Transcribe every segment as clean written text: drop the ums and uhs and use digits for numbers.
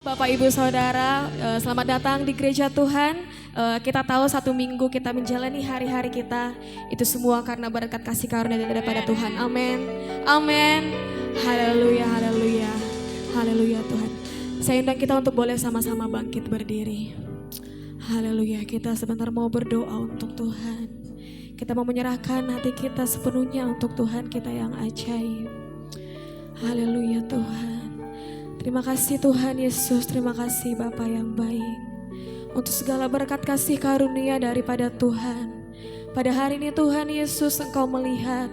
Bapak Ibu Saudara, selamat datang di gereja Tuhan. Kita tahu satu minggu kita menjalani hari-hari kita, itu semua karena berkat kasih karunia daripada Tuhan. Amin. Amin. Haleluya, haleluya. Haleluya Tuhan. Saya undang kita untuk boleh sama-sama bangkit berdiri. Haleluya, kita sebentar mau berdoa untuk Tuhan. Kita mau menyerahkan hati kita sepenuhnya untuk Tuhan kita yang ajaib. Haleluya Tuhan. Terima kasih Tuhan Yesus, terima kasih Bapa yang baik. Untuk segala berkat kasih karunia daripada Tuhan. Pada hari ini Tuhan Yesus, Engkau melihat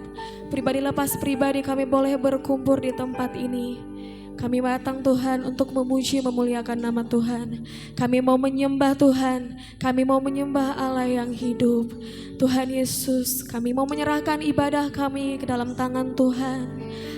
pribadi lepas pribadi kami boleh berkumpul di tempat ini. Kami datang Tuhan untuk memuji memuliakan nama Tuhan. Kami mau menyembah Tuhan, kami mau menyembah Allah yang hidup. Tuhan Yesus, kami mau menyerahkan ibadah kami ke dalam tangan Tuhan.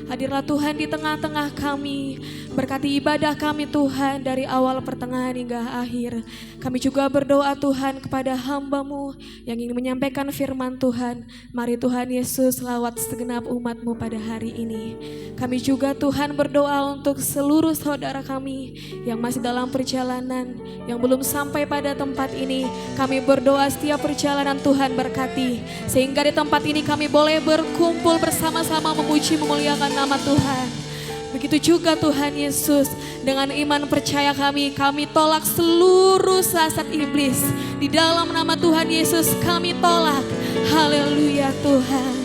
Hadirlah Tuhan di tengah-tengah kami. Berkati ibadah kami Tuhan dari awal pertengahan hingga akhir. Kami juga berdoa Tuhan kepada hamba-Mu yang ingin menyampaikan firman Tuhan. Mari Tuhan Yesus lawat segenap umat-Mu pada hari ini. Kami juga Tuhan berdoa untuk seluruh saudara kami yang masih dalam perjalanan, yang belum sampai pada tempat ini. Kami berdoa setiap perjalanan Tuhan berkati, sehingga di tempat ini kami boleh berkumpul bersama-sama memuji memuliakan nama Tuhan. Begitu juga Tuhan Yesus, dengan iman percaya kami tolak seluruh sasat iblis. Di dalam nama Tuhan Yesus kami tolak. Haleluya Tuhan.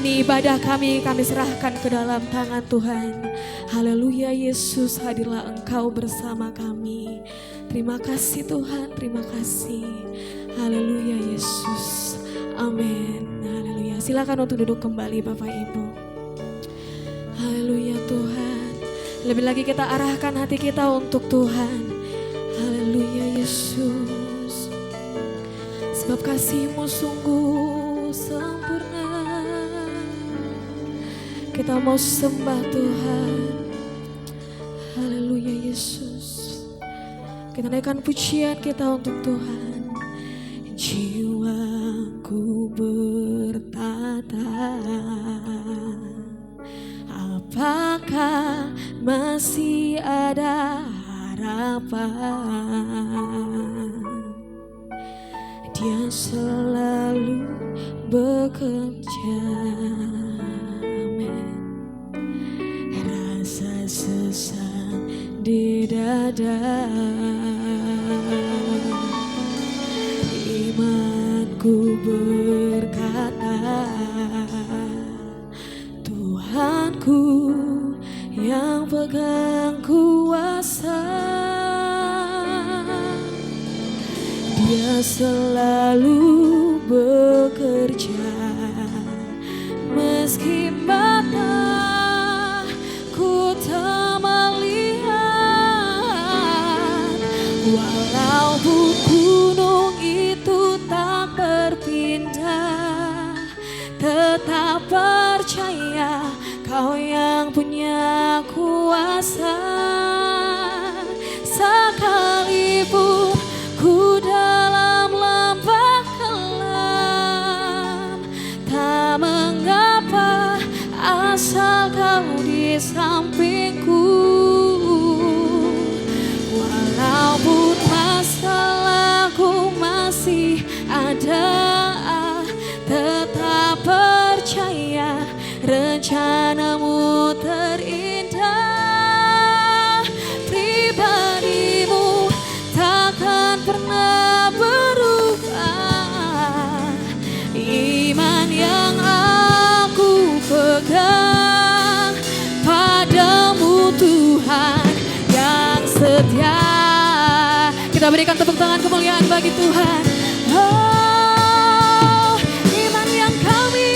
Ini ibadah kami serahkan ke dalam tangan Tuhan. Haleluya Yesus, hadirlah Engkau bersama kami. Terima kasih Tuhan, terima kasih. Haleluya Yesus. Amin. Haleluya. Silakan untuk duduk kembali Bapak Ibu. Haleluya Tuhan. Lebih lagi kita arahkan hati kita untuk Tuhan. Haleluya Yesus. Sebab kasih-Mu sungguh sempurna. Kita mau sembah Tuhan. Haleluya Yesus. Kita naikkan pujian kita untuk Tuhan. Jiwaku bertata, apakah masih ada harapan? Dia selalu bekerja. Amin. Rasa sesak di dada, imanku berkata, Tuhanku yang pegang kuasa. Dia selalu bekerja meski mataku tak melihat. Walaupun gunung itu tak berpindah, tetap percaya Kau yang punya kuasa. Sekalipun ku dalam lembah kelam, tak mengapa asal Kau di sampingku. Walaupun masalahku masih ada, tetap percaya rencana-Mu terindah. Pribadi-Mu takkan pernah berubah. Iman yang aku pegang padamu Tuhan yang setia. Kita berikan tepuk tangan kemuliaan bagi Tuhan. Oh, iman yang kami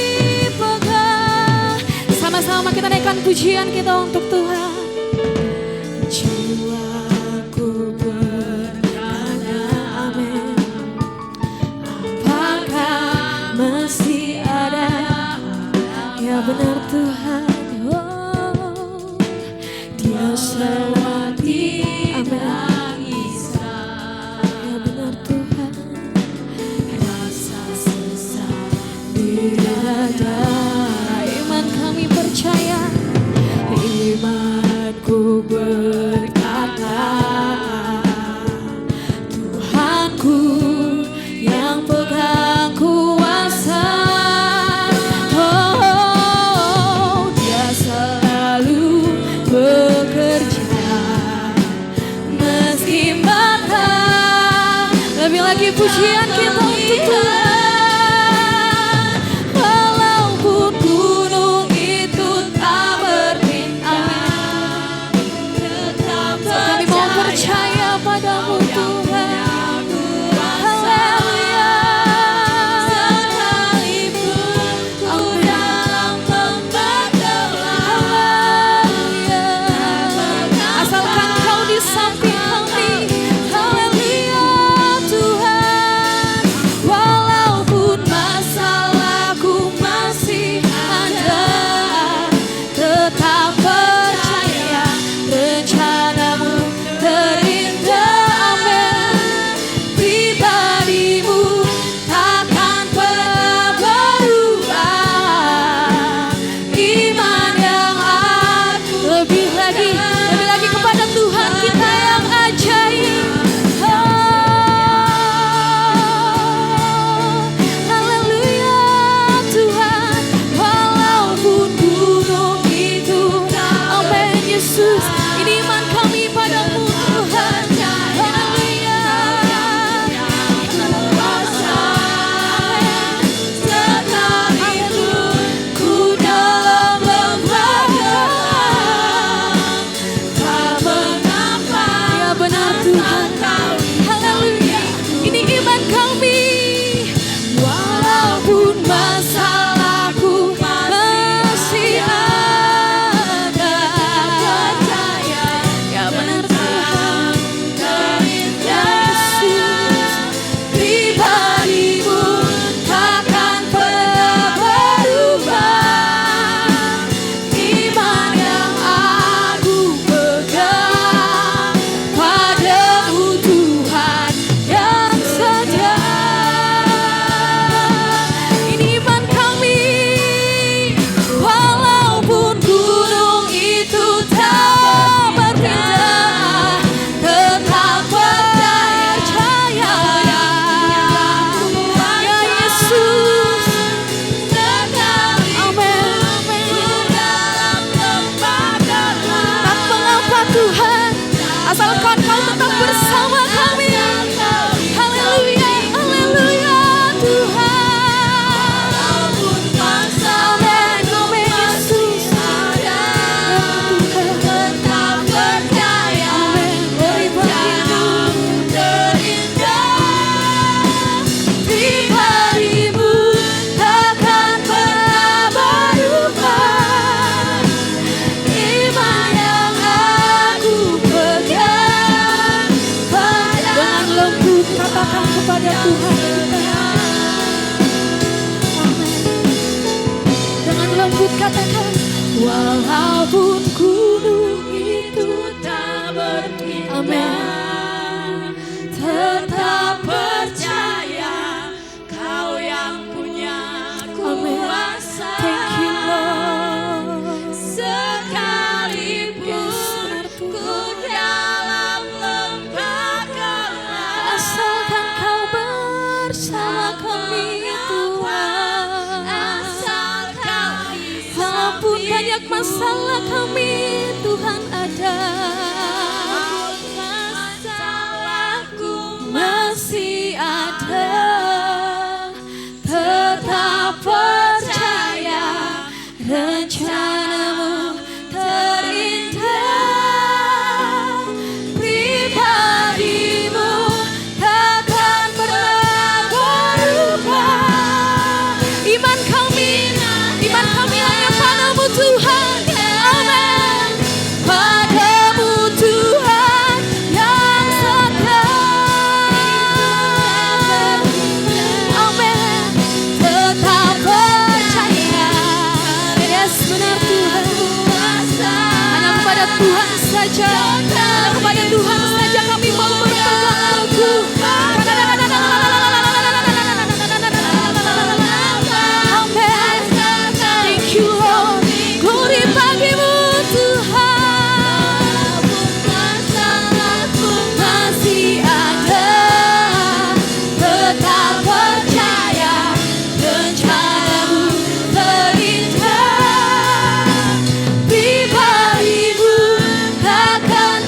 pegang. Sama-sama kita naikkan pujian kita untuk Tuhan. Jiwaku bertanya, amin. Apakah masih ada? Ya benar Tuhan. Oh, Dia selawati, amin. Ya benar Tuhan. Rasa sesak di dada, iman kami percaya. Iman lagi pujian kita untuk Tuhan. Walaupun gunung itu tak berpindah, kami mau percaya padamu Tuhan. Haleluya. Sekalipun ku dalam lembah gelap, asalkan kau di samping kami. Haleluya Tuhan. Walaupun masalahku masih ada, tetap percaya rencanamu terindah. Amin. Pribadimu takkan pernah berubah. Iman yang aku lebih lagi kepada Tuhan kita yang ajaib. Haleluya Tuhan. Walaupun gunung itu, amin Yesus, ini iman kami padamu Tuhan. Haleluya. Sekalipun ku dalam lembah gelap, tak mengapa. Ya benar Tuhan. Haleluya. Ini iman kami. Walaupun masalahku masih ada, ya benar Tuhan. Ya Yesus, pribadimu takkan pernah berubah. Iman yang aku pegang padamu Tuhan yang setia. Ini iman kami. Walaupun gunung itu tak berpindah, tetap percaya. Ya Yesus, amin. Tak mengapa Tuhan, asalkan kau tetap bersama kami. Haleluya, haleluya Tuhan. Amin, amin Yesus. Tetap percaya rencanamu terindah. Pribadimu takkan pernah berubah. Iman yang aku pegang dengan lembut katakan kepada Tuhan kita. Amin. Dengan lembut katakan, walaupun gunung itu tak berpindah, amin, tetap percaya kau yang punya kuasa. Thank you Lord. Sekalipun ku dalam lembah gelap, asalkan kau bersama kami Tuhan. Walaupun banyak masalah kami Tuhan ada, masalahku masih ada, tetap percaya rencanamu terindah. Pribadimu takkan pernah berubah. Iman kami hanya padamu Tuhan. Amin. Padamu Tuhan yang setia. Amin. Tetap percaya. Yes, benar Tuhan. Hanya kepada Tuhan saja. Hanya kepada Tuhan saja kami mau berpegang teguh. Amin. Thank you Lord. Glory bagimu Tuhan. Masalahku masih ada, tetap percaya rencanamu terindah. Pribadimu takkan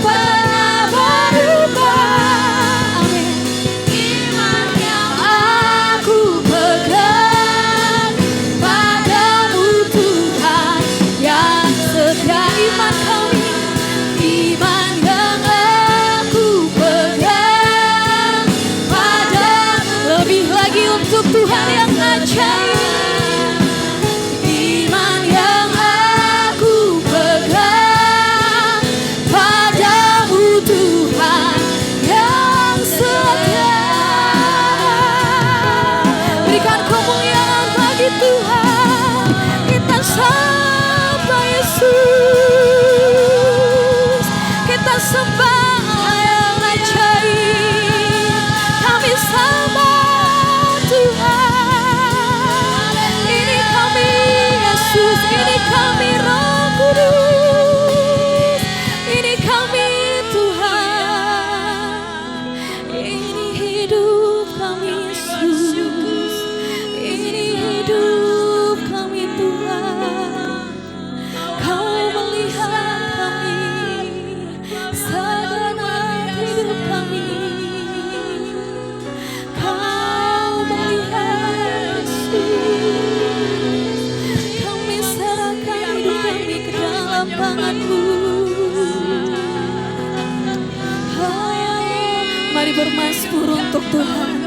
Mari bermasmur untuk Tuhan.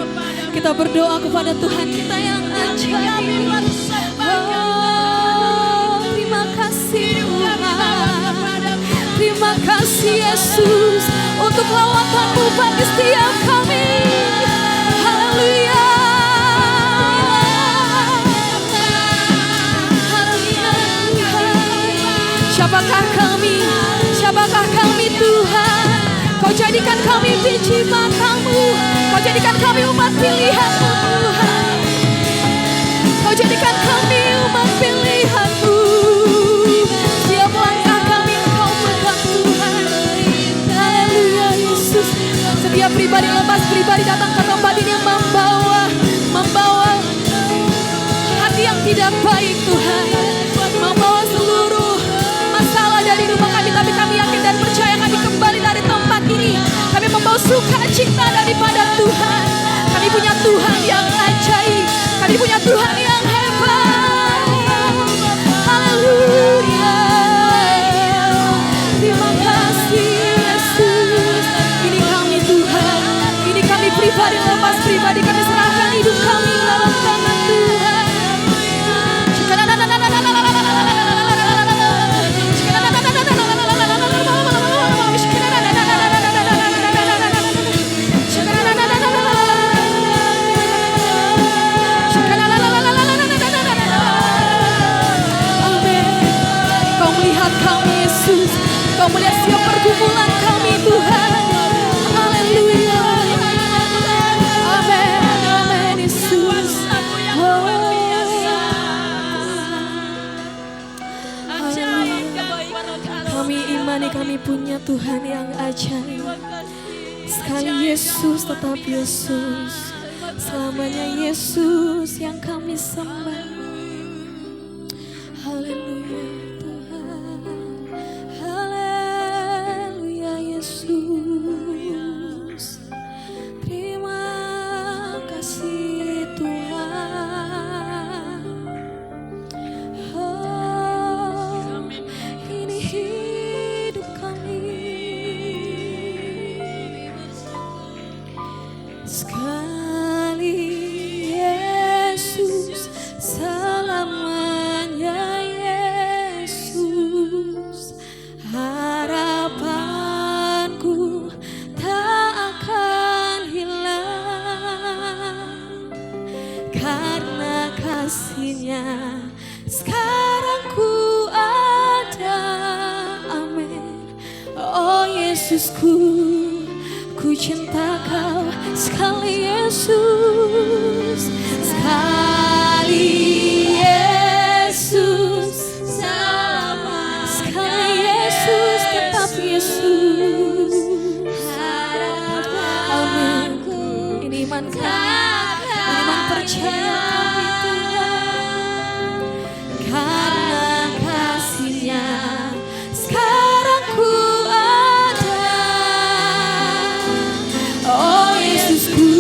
Kita berdoa kepada Tuhan kita yang ajaib. Oh, terima kasih Tuhan. Terima kasih Yesus untuk lawatan-Mu bagi setiap kami. Haleluya. Haleluya Tuhan. Siapakah kami? Siapakah kami Tuhan? Kau jadikan kami biji mata-Mu. Kau jadikan kami umat pilihan-Mu Tuhan. Kau jadikan kami umat pilihan-Mu. Setiap langkah kami Engkau pegang Tuhan. Haleluya Yesus. Setiap pribadi lepas pribadi datang ke tempat ini membawa hati yang tidak baik Tuhan. Membawa seluruh masalah dari rumah kami. Tapi kami yakin dan percaya kami kembali dari tempat ini. Kami membawa sukacita daripada Tuhan. Kami punya Tuhan yang ajaib. Kami punya Tuhan yang hebat. Haleluya. Terima kasih Yesus. Ini kami Tuhan. Ini kami pribadi lepas pribadi. Kami serahkan hidup kami dalam tangan Tuhan. Kau melihat setiap pergumulan kami Tuhan. Haleluya. Amin. Amin Yesus. Oh. Kami imani kami punya Tuhan yang ajaib. Sekali Yesus tetap Yesus. Selamanya Yesus yang kami sembah. Haleluya. Yesus, terima kasih Tuhan. Oh, ini hidup kami. Sekali Yesus, selamanya Yesus, harapanku tak akan hilang karena kasih-Nya sekarang ku ada. Amin. Oh Yesusku, ku cinta Kau sekali Yesus, sekali Yesus, sekali Yesus tetap Yesus. Amin. Ini iman kami, iman percaya kami Tuhan. Karena kasih-Nya sekarang ku ada. Oh Yesusku,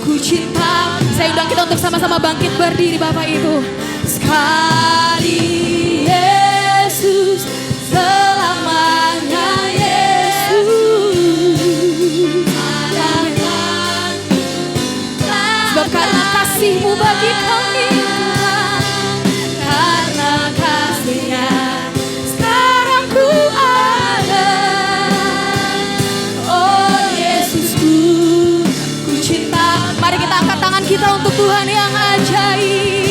ku cinta. Saya undang kita untuk sama-sama bangkit berdiri Bapak Ibu. Sekali Yesus, selamanya Yesus. Sebab karena kasih-Mu bagi kami Tuhan, karena kasih-Nya sekarang ku ada. Oh Yesusku, ku cinta. Mari kita angkat tangan kita untuk Tuhan yang ajaib.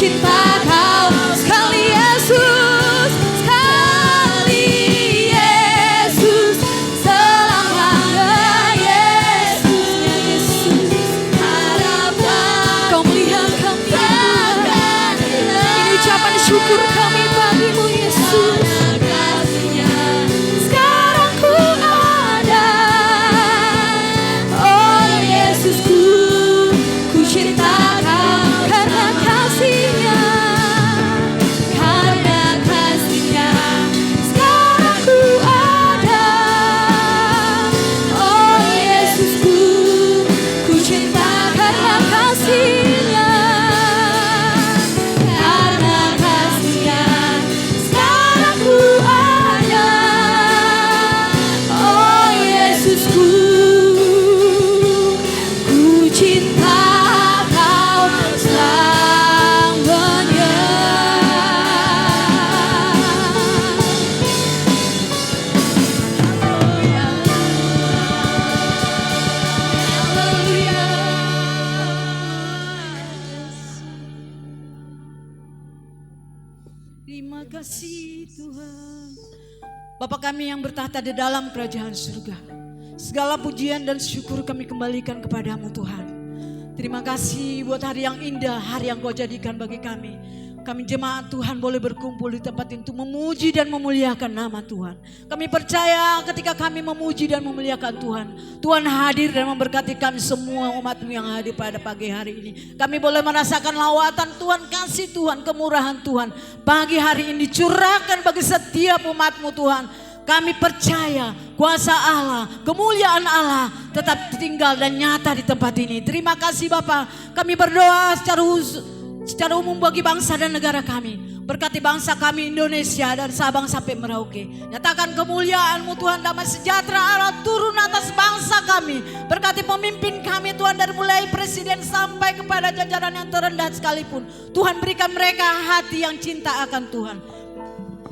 Cinta Kau kasih-Nya, karena kasih-Nya sekarang ku ada. Oh Yesusku, ku cinta Kau selamanya. Terima kasih Tuhan. Bapa kami yang bertahta di dalam kerajaan surga, segala pujian dan syukur kami kembalikan kepadamu Tuhan. Terima kasih buat hari yang indah, hari yang Kau jadikan bagi kami. Kami jemaat Tuhan boleh berkumpul di tempat ini untuk memuji dan memuliakan nama Tuhan. Kami percaya ketika kami memuji dan memuliakan Tuhan, Tuhan hadir dan memberkati kami semua umat-Mu yang hadir pada pagi hari ini. Kami boleh merasakan lawatan Tuhan, kasih Tuhan, kemurahan Tuhan. Pagi hari ini curahkan bagi setiap umat-Mu Tuhan. Kami percaya kuasa Allah, kemuliaan Allah tetap tinggal dan nyata di tempat ini. Terima kasih Bapa. Kami berdoa secara umum bagi bangsa dan negara kami. Berkati bangsa kami Indonesia dan Sabang sampai Merauke. Nyatakan kemuliaan-Mu Tuhan, damai sejahtera Allah turun atas bangsa kami. Berkati pemimpin kami Tuhan, dari mulai presiden sampai kepada jajaran yang terendah sekalipun. Tuhan berikan mereka hati yang cinta akan Tuhan,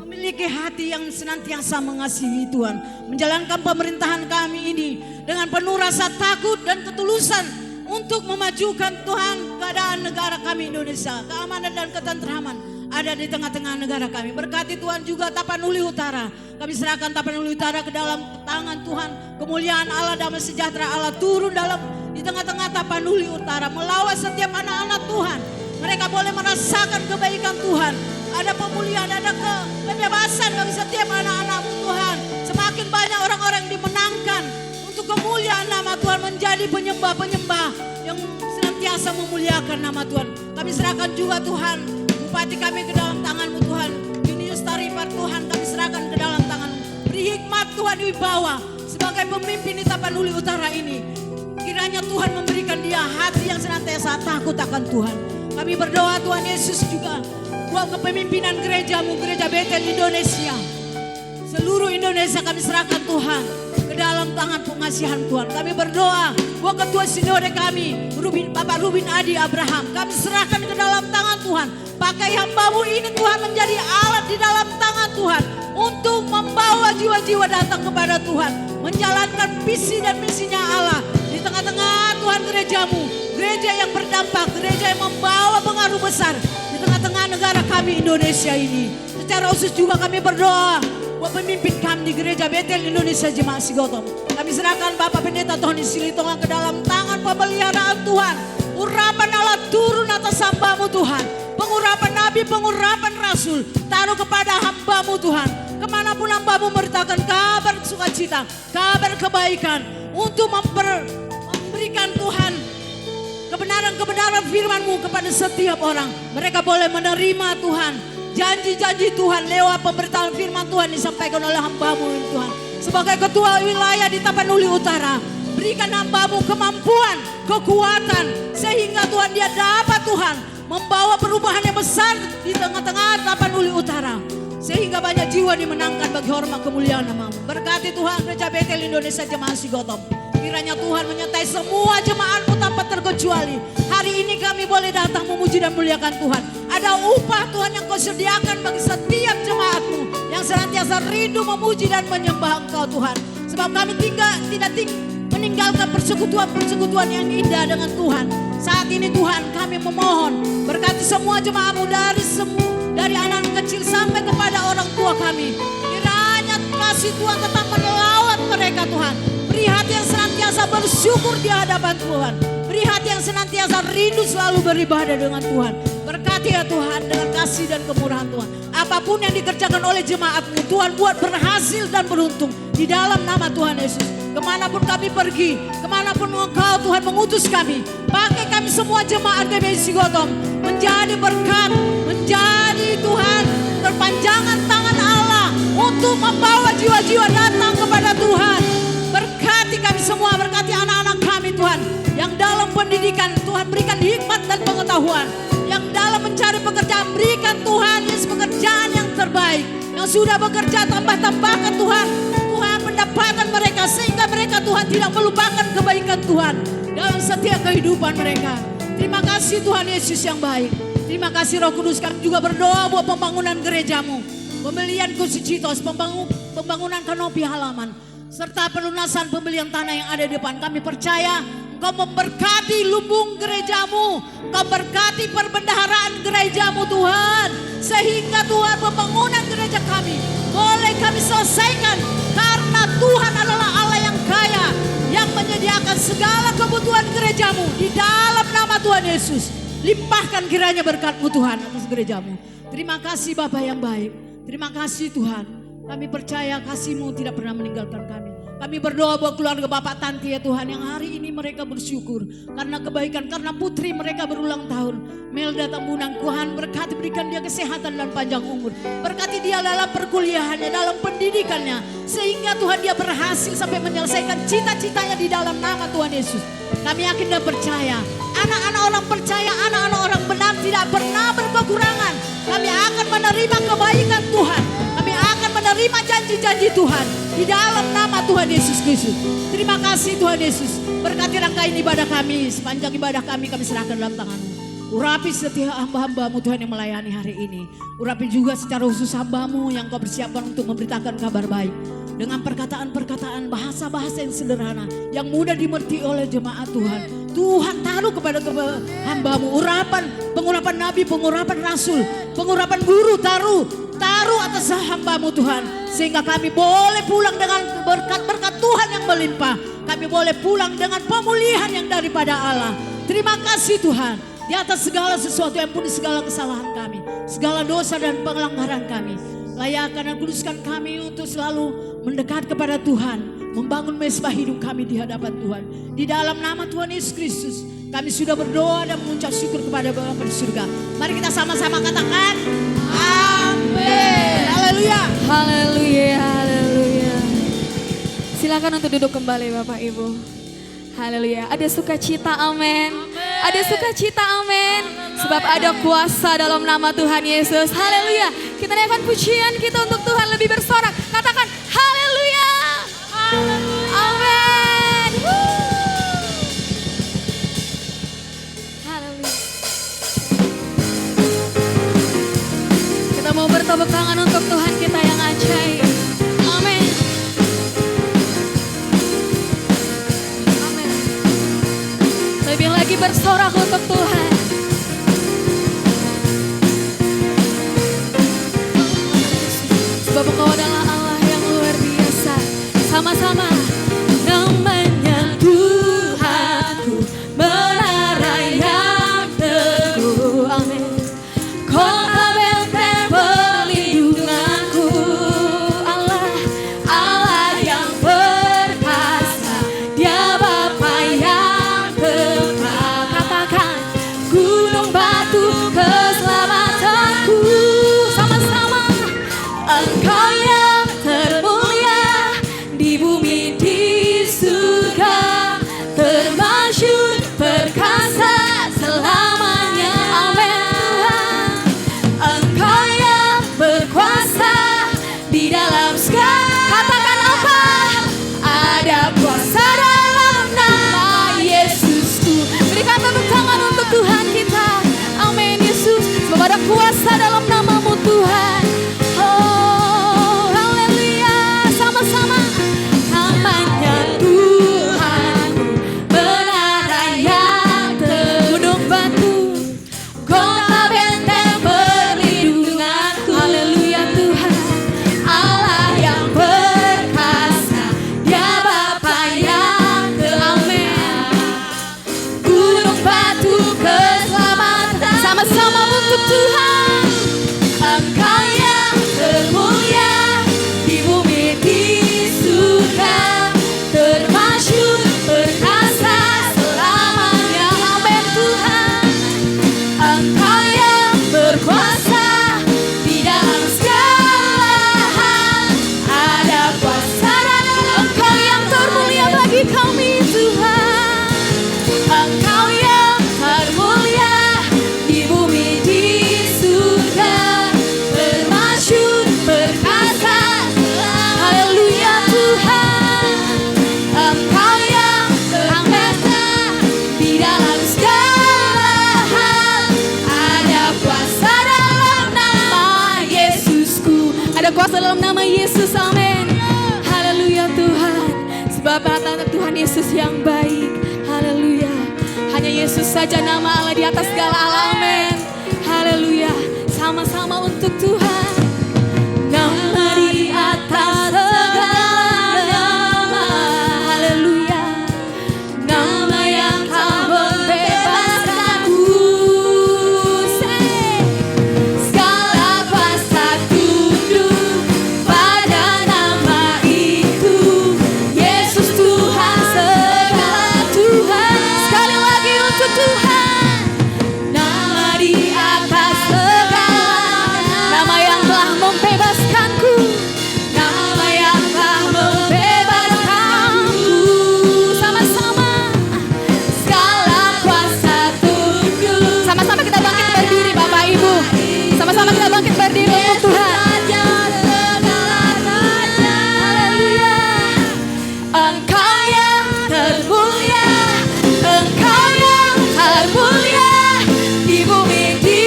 memiliki hati yang senantiasa mengasihi Tuhan, menjalankan pemerintahan kami ini dengan penuh rasa takut dan ketulusan untuk memajukan Tuhan keadaan negara kami Indonesia. Keamanan dan ketentraman ada di tengah-tengah negara kami. Berkati Tuhan juga Tapanuli Utara. Kami serahkan Tapanuli Utara ke dalam tangan Tuhan. Kemuliaan Allah, damai sejahtera Allah turun di tengah-tengah Tapanuli Utara, melawat setiap anak-anak Tuhan. Mereka boleh merasakan kebaikan Tuhan. Ada pemulihan, ada kebebasan bagi setiap anak-anak-Mu Tuhan. Semakin banyak orang-orang yang dimenangkan untuk kemuliaan nama Tuhan, menjadi penyembah-penyembah yang senantiasa memuliakan nama Tuhan. Kami serahkan juga Tuhan Bupati kami ke dalam tangan-Mu Tuhan. Junius Tarifat Tuhan kami serahkan ke dalam tangan-Mu. Beri hikmat Tuhan wibawa sebagai pemimpin di Tapanuli Utara ini. Kiranya Tuhan memberikan dia hati yang senantiasa takut akan Tuhan. Kami berdoa Tuhan Yesus juga buat kepemimpinan gereja-Mu, Gereja Betel Indonesia. Seluruh Indonesia kami serahkan Tuhan ke dalam tangan pengasihan Tuhan. Kami berdoa buat ketua sinode kami, Bapak Rubin Adi Abraham. Kami serahkan ke dalam tangan Tuhan. Pakai hamba-Mu ini Tuhan menjadi alat di dalam tangan Tuhan untuk membawa jiwa-jiwa datang kepada Tuhan, menjalankan visi dan misinya Allah di tengah-tengah Tuhan gereja-Mu, gereja yang berdampak, gereja yang membawa pengaruh besar di tengah-tengah negara kami Indonesia ini. Secara khusus juga kami berdoa buat pemimpin kami di Gereja Betel Indonesia Jemaat Sigotom. Kami serahkan Bapak Pendeta Tony Silitonga ke dalam tangan pemeliharaan Tuhan. Urapan Allah turun atas hamba-Mu Tuhan. Pengurapan Nabi, pengurapan Rasul, taruh kepada hamba-Mu Tuhan. Kemanapun hamba-Mu memberitakan kabar sukacita, kabar kebaikan, untuk memberikan Tuhan kebenaran-kebenaran firman-Mu kepada setiap orang. Mereka boleh menerima Tuhan, janji-janji Tuhan lewat pemberitaan firman Tuhan disampaikan oleh hamba-Mu Tuhan. Sebagai ketua wilayah di Tapanuli Utara, berikan hamba-Mu kemampuan, kekuatan, sehingga Tuhan dia dapat Tuhan membawa perubahan yang besar di tengah-tengah Tapanuli Utara, sehingga banyak jiwa dimenangkan bagi hormat kemuliaan nama-Mu. Berkati Tuhan Gereja Betel Indonesia Jemaat Sigotom. Kiranya Tuhan menyertai semua jemaat-Mu tanpa terkecuali. Hari ini kami boleh datang memuji dan memuliakan Tuhan. Ada upah Tuhan yang Kau sediakan bagi setiap jemaat-Mu yang senantiasa rindu memuji dan menyembah Engkau Tuhan. Sebab kami tidak meninggalkan persekutuan-persekutuan yang indah dengan Tuhan. Saat ini Tuhan kami memohon berkati semua jemaat-Mu dari anak kecil sampai kepada orang tua kami. Kiranya kasih Tuhan tetap melawat mereka Tuhan. Beri hati yang senantiasa bersyukur di hadapan Tuhan. Beri hati yang senantiasa rindu selalu beribadah dengan Tuhan. Berkati ya Tuhan dengan kasih dan kemurahan Tuhan. Apapun yang dikerjakan oleh jemaat-Mu Tuhan buat berhasil dan beruntung di dalam nama Tuhan Yesus. Kemanapun kami pergi, kemanapun Engkau Tuhan mengutus kami, pakai kami semua jemaat GBI Sigotom menjadi berkat, menjadi Tuhan perpanjangan tangan Allah untuk membawa jiwa-jiwa datang kepada Tuhan. Berkati kami semua, berkati anak-anak kami Tuhan yang dalam pendidikan, Tuhan berikan hikmat dan pengetahuan. Yang dalam mencari pekerjaan, berikan Tuhan Yesus pekerjaan yang terbaik. Yang sudah bekerja, tambahkan Tuhan. Tuhan pendapatan mereka, sehingga mereka Tuhan tidak melupakan kebaikan Tuhan dalam setiap kehidupan mereka. Terima kasih Tuhan Yesus yang baik. Terima kasih Roh Kudus. Kami juga berdoa buat pembangunan gerejamu, pembelian kursi citos, pembangunan kanopi halaman, serta pelunasan pembelian tanah yang ada di depan. Kami percaya Engkau memberkati lumbung gerejamu, Engkau berkati perbendaharaan gerejamu Tuhan, sehingga Tuhan pembangunan gereja kami boleh kami selesaikan, karena Tuhan adalah Allah yang kaya, yang menyediakan segala kebutuhan gerejamu. Di dalam nama Tuhan Yesus, limpahkan kiranya berkat-Mu Tuhan atas gerejamu. Terima kasih Bapa yang baik. Terima kasih Tuhan. Kami percaya kasih-Mu tidak pernah meninggalkan kami. Kami berdoa buat keluarga Bapak Tanti ya Tuhan, yang hari ini mereka bersyukur karena kebaikan, karena putri mereka berulang tahun. Melda Tambunang, Tuhan berkati, berikan dia kesehatan dan panjang umur. Berkati dia dalam perkuliahannya, dalam pendidikannya, sehingga Tuhan dia berhasil sampai menyelesaikan cita-citanya di dalam nama Tuhan Yesus. Kami yakin dan percaya, anak-anak orang percaya, anak-anak orang benar tidak pernah berkekurangan. Kami akan menerima kebaikan Tuhan. Kami akan menerima janji-janji Tuhan di dalam nama Tuhan Yesus Kristus. Terima kasih Tuhan Yesus. Berkati rangkaian ibadah kami. Sepanjang ibadah kami serahkan dalam tangan-Mu. Urapi setiap hamba-hamba-Mu Tuhan yang melayani hari ini. Urapi juga secara khusus hamba-Mu yang Kau persiapkan untuk memberitakan kabar baik. Dengan perkataan-perkataan, bahasa-bahasa yang sederhana, yang mudah dimengerti oleh jemaat Tuhan. Tuhan taruh kepada hamba-Mu pengurapan nabi, pengurapan rasul, pengurapan guru, taruh atas hamba-Mu Tuhan. Sehingga kami boleh pulang dengan berkat-berkat Tuhan yang melimpah. Kami boleh pulang dengan pemulihan yang daripada Allah. Terima kasih Tuhan. Di atas segala sesuatu, ampuni segala kesalahan kami, segala dosa dan pelanggaran kami. Layakkan dan kuduskan kami untuk selalu mendekat kepada Tuhan, membangun mesbah hidup kami di hadapan Tuhan. Di dalam nama Tuhan Yesus Kristus, kami sudah berdoa dan mengucap syukur kepada Bapa di surga. Mari kita sama-sama katakan, amin. Haleluya. Haleluya, haleluya. Silakan untuk duduk kembali Bapak Ibu. Haleluya. Ada sukacita, amin. Ada sukacita, amin. Sebab ada kuasa dalam nama Tuhan Yesus. Haleluya. Kita naikkan pujian kita untuk Tuhan lebih bersorak. Katakan haleluya. Amin. Haleluya. Kita mau bertepuk tangan untuk Tuhan kita yang ajaib. Amin. Amin. Lebih lagi bersorak untuk Tuhan. Sebab Engkau adalah Allah yang luar biasa. Sama-sama. Namanya Tuhanku, menara yang teguh. Amin. Kota benteng perlindunganku. Allah, Allah yang perkasa. Dia Bapa yang kekal. Katakan gunung batu keselamatanku. Sama-sama. Engkau yang termulia di bumi di surga, termasyhur perkasa selamanya. Amin Tuhan. Engkau yang berkuasa di dalam segala. Katakan apa? Ada kuasa dalam nama Yesusku. Berikan tepuk tangan untuk Tuhan kita. Amin Yesus. Sebab ada kuasa dalam nama-Mu Tuhan. Oh, haleluya. Sama-sama. Namanya Tuhanku, menara yang teguh. Gunung batu, kota benteng perlindunganku. Haleluya Tuhan. Allah yang perkasa, Dia Bapa yang amin. Gunung batu keselamatan. Sama-sama untuk Tuhan. Engkau yang termulia di bumi di surga, termasyhur perkasa selamanya. Amin Tuhan. Engkau yang berkuasa di dalam segala hal. Ada kuasa dalam. Engkau yang termulia bagi kami Tuhan. Engkau yang ada kuasa dalam nama Yesus, amin. Haleluya Tuhan, sebab nama Tuhan Yesus yang baik. Haleluya, hanya Yesus saja nama Allah di atas segala Allah, amin. Haleluya, sama-sama untuk Tuhan. Nama di atas segala nama, haleluya. Nama yang telah membebaskanku. Segala kuasa tunduk pada nama itu. Yesus Tuhan, segala Tuhan. Sekali lagi untuk Tuhan. Nama di atas segala nama yang telah membebaskanku. Nama yang telah membebaskanku. Sama-sama. Segala kuasa tunduk. Sama-sama kita bangkit berdiri Bapak Ibu. Sama-sama kita bangkit berdiri untuk Tuhan. Haleluya. Engkau yang termulia, Engkau yang termulia di bumi di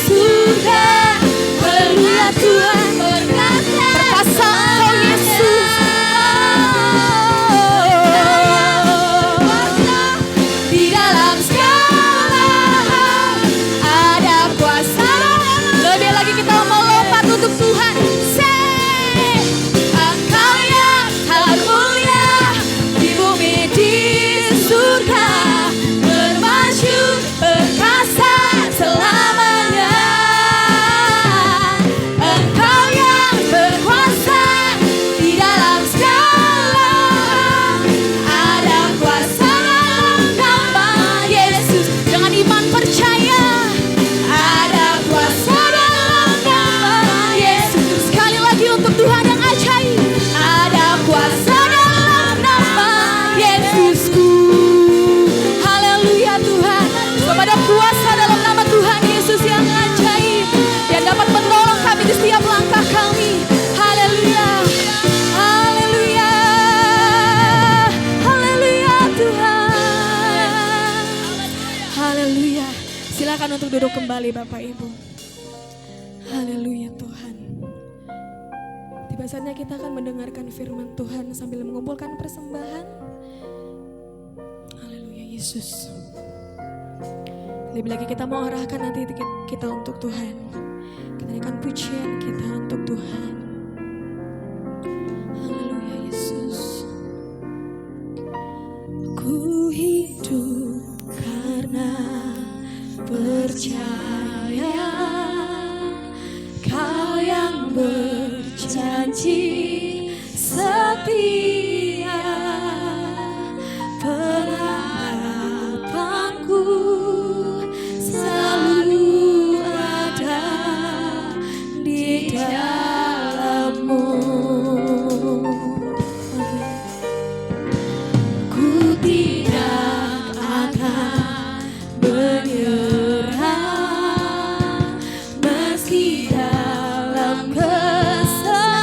surga. Haleluya Tuhan, perkasa Engkau Yesus. Di dalam segala hal ada kuasa. Lebih lagi kita mau lompat untuk Tuhan. Engkau yang termulia di bumi di surga, bermasyur perkasa selamanya. Engkau yang berkuasa di dalam segala hal, ada kuasa dalam nama Yesus. Dengan iman percaya, ada kuasa dalam nama Yesus. Sekali lagi untuk Tuhan yang ajaib, ada kuasa dalam nama Yesusku. Haleluya Tuhan, sebab ada kuasa dalam nama Tuhan Yesus yang ajaib, yang dapat menolong kami di setiap langkah kami. Haleluya, haleluya, haleluya Tuhan. Haleluya. Silakan untuk duduk kembali Bapak Ibu. Haleluya Tuhan. Tiba saatnya kita akan mendengarkan firman Tuhan sambil mengumpulkan persembahan. Haleluya Yesus. Lebih lagi kita mau arahkan nanti kita untuk Tuhan. Kita akan pujian kita untuk Tuhan. Haleluya Yesus. Ku hidup karena percaya Kau yang berjanji setia. Pengharapanku selalu ada di dalam-Mu. Ku tidak akan menyerah meski dalam kesesatan.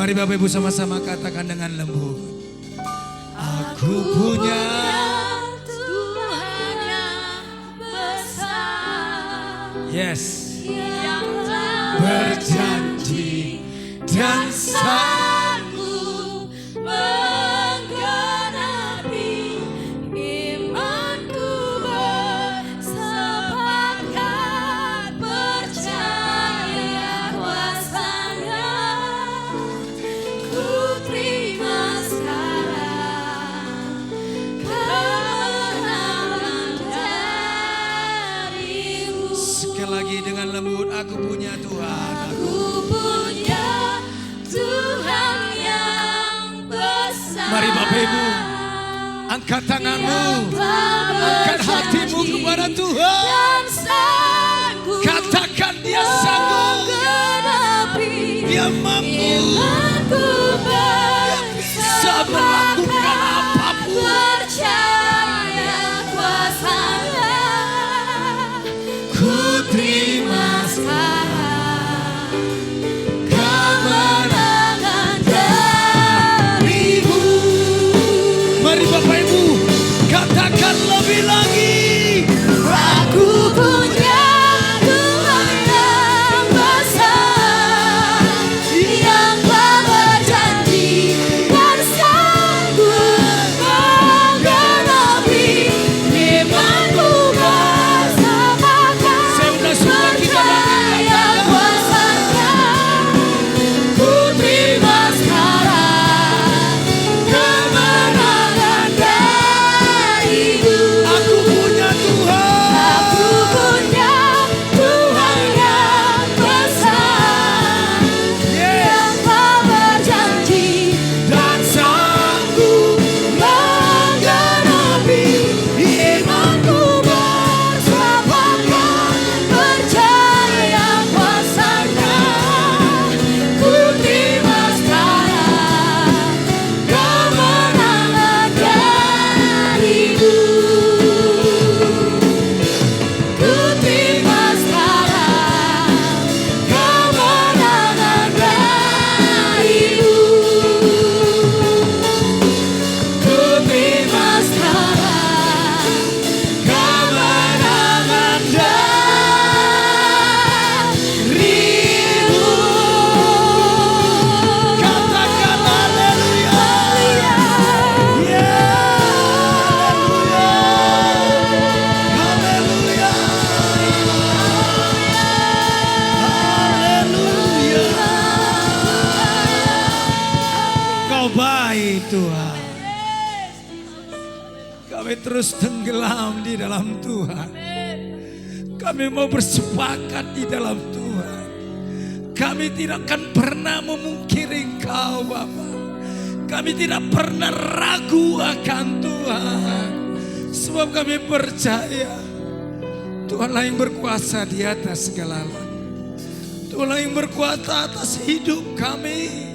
Mari Bapak Ibu sama-sama katakan dengan lembut. Aku punya Tuhan yang besar, yes, yang berjanji dan sanggup menggenapi imanku bersepakat percaya kuasanya. Ku terima sekarang kemenangan darimu. sekali lagi dengan lembut. Aku punya Tuhan. Aku punya Tuhan yang besar. Mari Bapak Ibu, angkat tanganmu, angkat hatimu kepada Tuhan. Dan sanggup Katakan Dia sanggup, menggenapi Dia mampu, imanku bisa melakukan apapun. percaya kuasanya. Ku terima sekarang kemenangan darimu. Mari Bapak Ibu, katakan lebih lagi. Aku punya Tuhan yang besar, yang telah berjanji dan sanggup menggenapi imanku bersepakat Saya udah suka kita percaya kuasanya. Ku terima sekarang kemenangan darimu. Aku punya Tuhan. Aku punya Tuhan yang besar, yang telah berjanji Dan sanggup menggenapi imanku bersepakat percaya kuasanya. Ku terima sekarang kemenangan darimu. Ku terima sekarang kemenangan darimu. Ku terima sekarang kemenangan darimu. katakan haleluya. Ya, haleluya. Haleluya. Kau baik Tuhan. Kami terus tenggelam di dalam Tuhan. Kami mau bersepakat di dalam Tuhan. Kami tidak akan pernah memungkiri Engkau Bapa. Kami tidak pernah ragu akan Tuhan. Sebab kami percaya Tuhanlah yang berkuasa di atas segala-galanya. Tuhanlah yang berkuasa atas hidup kami.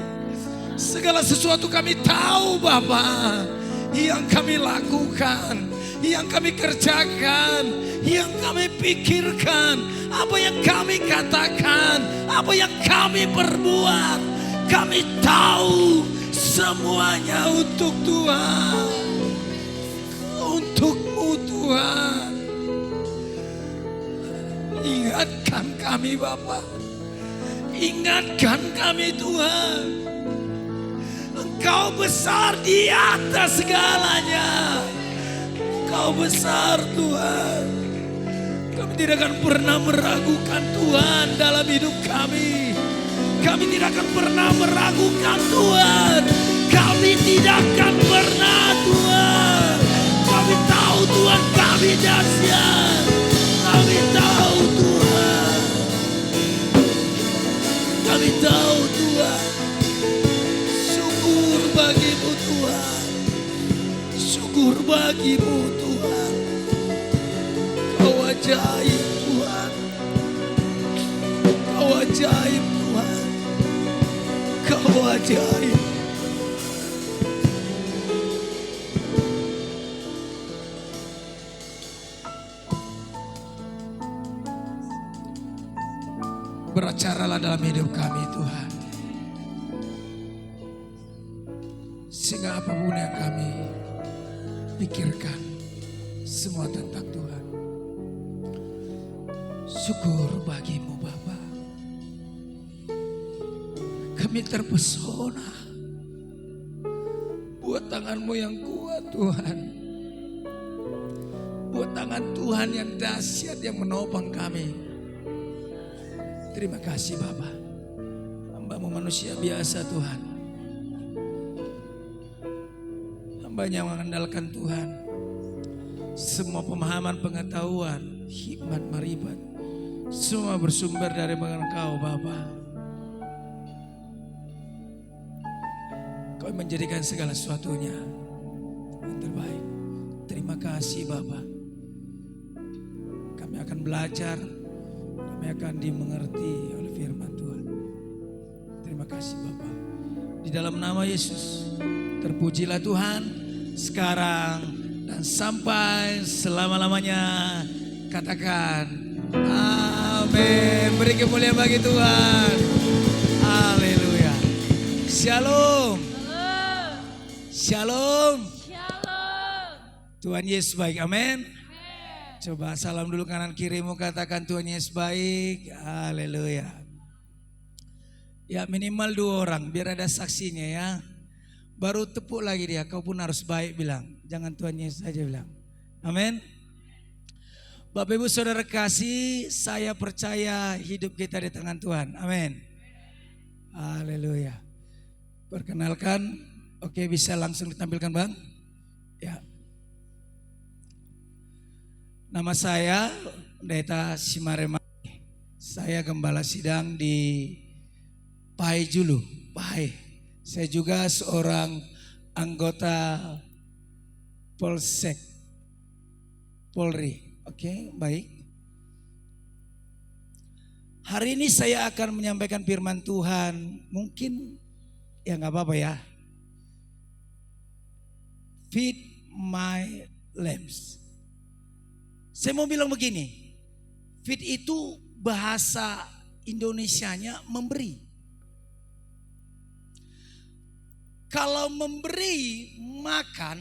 Segala sesuatu kami tahu Bapa, yang kami lakukan, yang kami kerjakan, yang kami pikirkan, apa yang kami katakan, apa yang kami perbuat, kami tahu semuanya untuk Tuhan, untuk-Mu Tuhan. Ingatkan kami Bapa, ingatkan kami Tuhan. Engkau besar di atas segalanya. Engkau besar Tuhan. Kami tidak akan pernah meragukan Tuhan dalam hidup kami. Kami tidak akan pernah meragukan Tuhan. Kami tidak akan pernah Tuhan. Kami tahu Tuhan kami dahsyat. Kami tahu Tuhan. Kami tahu Tuhan. Syukur bagimu Tuhan. Syukur bagimu Tuhan. Kau ajaib Tuhan. Kau ajaib Tuhan. Kau ajaib. Beracaralah dalam hidup kami Tuhan. Sehingga apapun yang kami pikirkan, semua tentang Tuhan. Syukur bagimu Bapa. Kami terpesona buat tanganmu yang kuat Tuhan. Buat tangan Tuhan yang dahsyat yang menopang kami. Terima kasih Bapa. Hamba-Mu manusia biasa Tuhan. Hamba-Nya mengandalkan Tuhan. Semua pemahaman, pengetahuan, hikmat, maribat, semua bersumber dari Engkau Bapa. Kau menjadikan segala sesuatunya yang terbaik. Terima kasih Bapa. Kami akan belajar, kami akan dimengerti oleh firman Tuhan. Terima kasih Bapa. Di dalam nama Yesus, terpujilah Tuhan sekarang dan sampai selama-lamanya. Katakan amin. Beri kemuliaan bagi Tuhan. Haleluya. Shalom. Shalom. Tuhan Yesus baik. Amin. Coba salam dulu kanan kirimu, katakan Tuhan Yesus baik. Haleluya. Ya minimal 2 orang biar ada saksinya ya. Baru tepuk lagi dia, kau pun harus baik bilang. Jangan Tuhan Yesus saja bilang. Amin. Bapak Ibu Saudara kasih, saya percaya hidup kita di tangan Tuhan. Amin. Haleluya. Perkenalkan, oke bisa langsung ditampilkan Bang. Ya. Nama saya Pendeta Simarema. Saya gembala sidang di Pai Julu, Pai. Saya juga seorang anggota Polsek Polri. Oke, baik. Hari ini saya akan menyampaikan firman Tuhan. Mungkin ya nggak apa-apa ya. Feed my lambs. Saya mau bilang begini, feed itu bahasa Indonesianya memberi. Kalau memberi makan,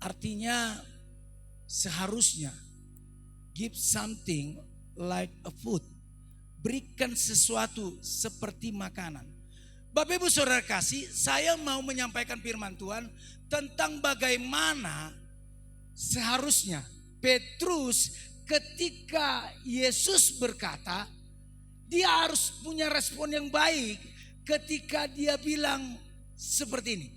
artinya seharusnya give something like a food. Berikan sesuatu seperti makanan. Bapak Ibu Saudara kasih, saya mau menyampaikan firman Tuhan tentang bagaimana seharusnya Petrus ketika Yesus berkata, dia harus punya respon yang baik ketika dia bilang seperti ini.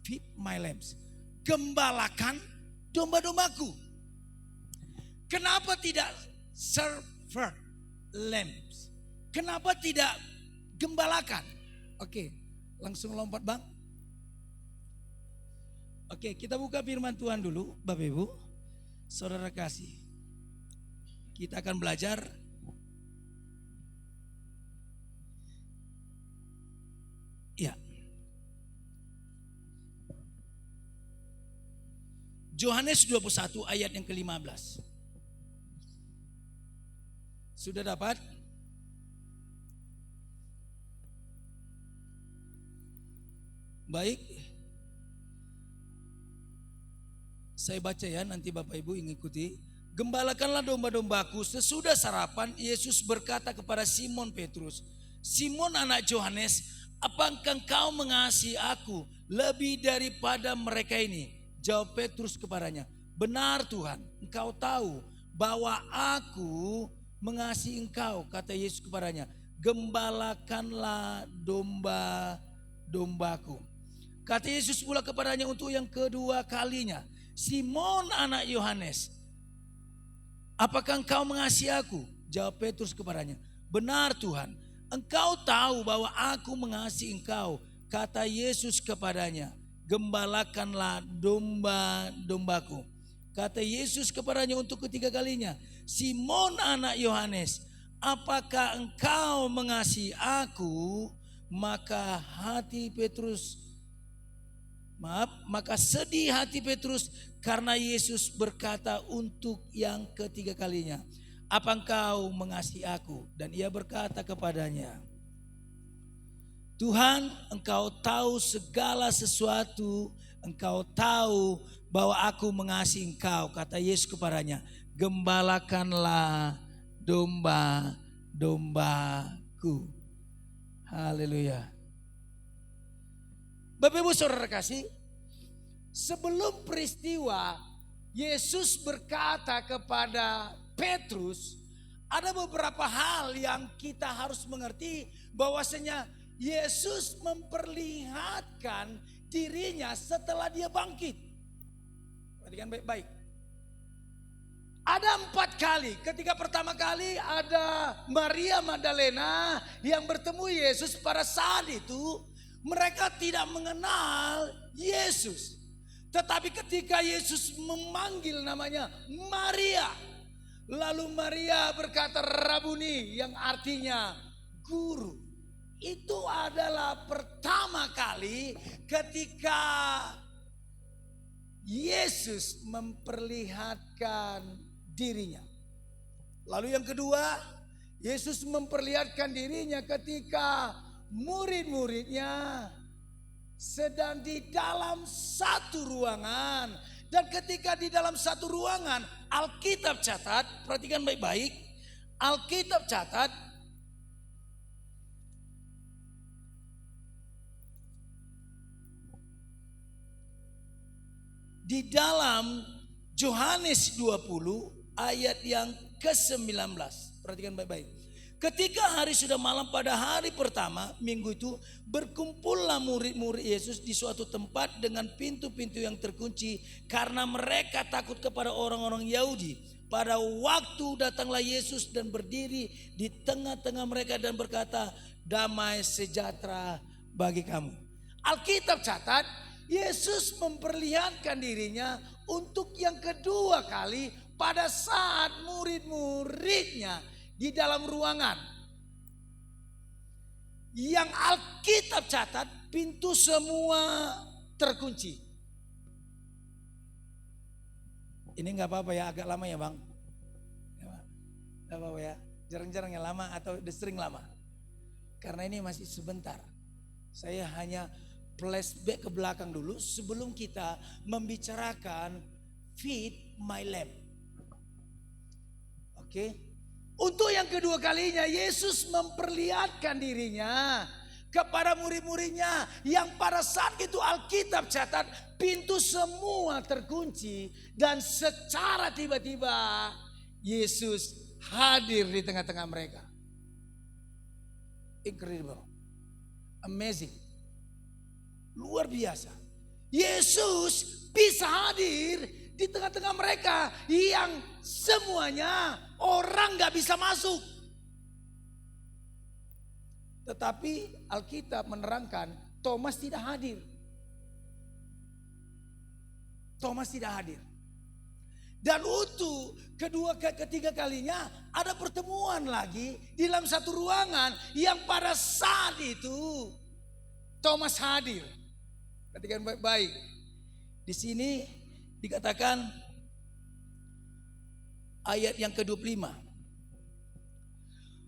Feed my lambs. Gembalakan domba-dombaku. Kenapa tidak serve lambs? Kenapa tidak gembalakan? Oke, langsung lompat Bang. Oke, kita buka firman Tuhan dulu, Bapak Ibu, Saudara kasih. Kita akan belajar ya. Yohanes 21 ayat yang ke-15. Sudah dapat? Baik. Saya baca ya, nanti Bapak Ibu mengikuti. Gembalakanlah domba-dombaku. Sesudah sarapan, Yesus berkata kepada Simon Petrus, Simon anak Yohanes, apakah engkau mengasihi aku lebih daripada mereka ini? Jawab Petrus kepadanya, benar Tuhan, engkau tahu bahwa aku mengasihi engkau. Kata Yesus kepadanya, gembalakanlah domba-dombaku. Kata Yesus pula kepadanya untuk yang kedua kalinya, Simon anak Yohanes, apakah engkau mengasihi aku? Jawab Petrus kepadanya, benar Tuhan, engkau tahu bahwa aku mengasihi engkau. Kata Yesus kepadanya, gembalakanlah domba-dombaku. Kata Yesus kepadanya untuk ketiga kalinya, Simon anak Yohanes, apakah engkau mengasihi aku? Maka sedih hati Petrus karena Yesus berkata untuk yang ketiga kalinya, apa engkau mengasihi aku? Dan ia berkata kepadanya, Tuhan, Engkau tahu segala sesuatu, Engkau tahu bahwa aku mengasihi Engkau. Kata Yesus kepadanya, gembalakanlah domba-dombaku. Haleluya. Bapak Ibu Saudara kasih, sebelum peristiwa Yesus berkata kepada Petrus, ada beberapa hal yang kita harus mengerti bahwasanya Yesus memperlihatkan dirinya setelah dia bangkit. Perhatikan baik-baik. Ada 4 kali. Ketika pertama kali ada Maria Magdalena yang bertemu Yesus, pada saat itu mereka tidak mengenal Yesus. Tetapi ketika Yesus memanggil namanya Maria, lalu Maria berkata Rabuni, yang artinya guru. Itu adalah pertama kali ketika Yesus memperlihatkan dirinya. Lalu yang kedua, Yesus memperlihatkan dirinya ketika murid-muridnya sedang di dalam satu ruangan. Dan ketika di dalam satu ruangan, Alkitab catat, perhatikan baik-baik, Alkitab catat, di dalam Yohanes 20 ayat yang ke-19. Perhatikan baik-baik. Ketika hari sudah malam pada hari pertama minggu itu, berkumpullah murid-murid Yesus di suatu tempat dengan pintu-pintu yang terkunci karena mereka takut kepada orang-orang Yahudi. Pada waktu datanglah Yesus dan berdiri di tengah-tengah mereka dan berkata, damai sejahtera bagi kamu. Alkitab catat, Yesus memperlihatkan dirinya untuk yang kedua kali pada saat murid-muridnya di dalam ruangan. Yang Alkitab catat, pintu semua terkunci. Ini gak apa-apa ya, agak lama ya Bang. Gak apa-apa ya, jarang-jarang yang lama atau sering lama. Karena ini masih sebentar. Saya hanya flashback ke belakang dulu sebelum kita membicarakan feed my lamb. Oke. Untuk yang kedua kalinya Yesus memperlihatkan dirinya kepada murid-muridnya yang pada saat itu Alkitab catat pintu semua terkunci dan secara tiba-tiba Yesus hadir di tengah-tengah mereka. Incredible. Amazing. Luar biasa. Yesus bisa hadir di tengah-tengah mereka yang semuanya orang gak bisa masuk. Tetapi Alkitab menerangkan Thomas tidak hadir. Thomas tidak hadir. Dan untuk ketiga kalinya ada pertemuan lagi di dalam satu ruangan yang pada saat itu Thomas hadir. Perhatikan baik-baik. Di sini dikatakan ayat yang ke-25.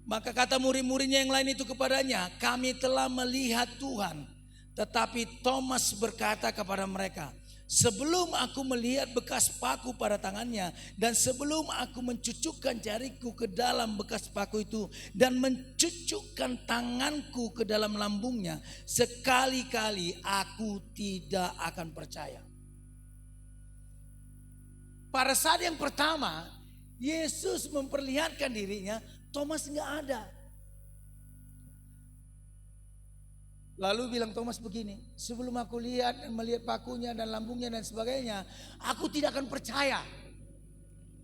Maka kata murid-muridnya yang lain itu kepadanya, kami telah melihat Tuhan. Tetapi Thomas berkata kepada mereka, sebelum aku melihat bekas paku pada tangannya dan sebelum aku mencucukkan jariku ke dalam bekas paku itu dan mencucukkan tanganku ke dalam lambungnya, sekali-kali aku tidak akan percaya. Pada saat yang pertama Yesus memperlihatkan dirinya, Thomas nggak ada. Lalu bilang Thomas begini, sebelum aku melihat pakunya dan lambungnya dan sebagainya, aku tidak akan percaya.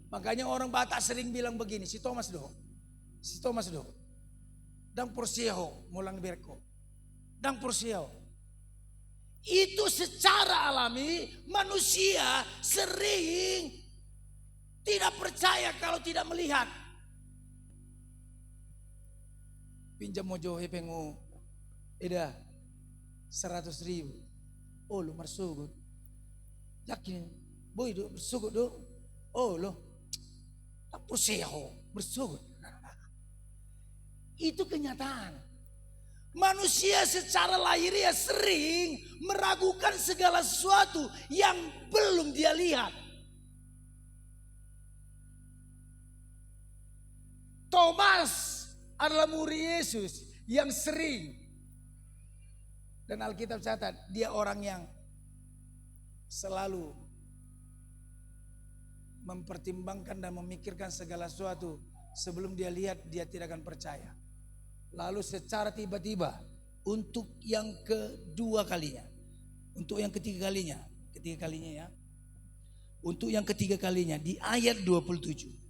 Makanya orang Batak sering bilang begini, si Thomas do, dang persieho mulang berko, dang persieho. Itu secara alami manusia sering tidak percaya kalau tidak melihat. Pinjam mojo hepengu, eda 100.000. Oh lu marsugut. Yakin boy do bersugut do. Oh lo. Tak perseho bersugut. Itu kenyataan. Manusia secara lahiriah sering meragukan segala sesuatu yang belum dia lihat. Thomas adalah murid Yesus yang sering, dan Alkitab catat dia orang yang selalu mempertimbangkan dan memikirkan segala sesuatu sebelum dia lihat, dia tidak akan percaya. Lalu secara tiba-tiba untuk yang kedua kalinya, untuk yang ketiga kalinya ya, untuk yang ketiga kalinya di ayat 27.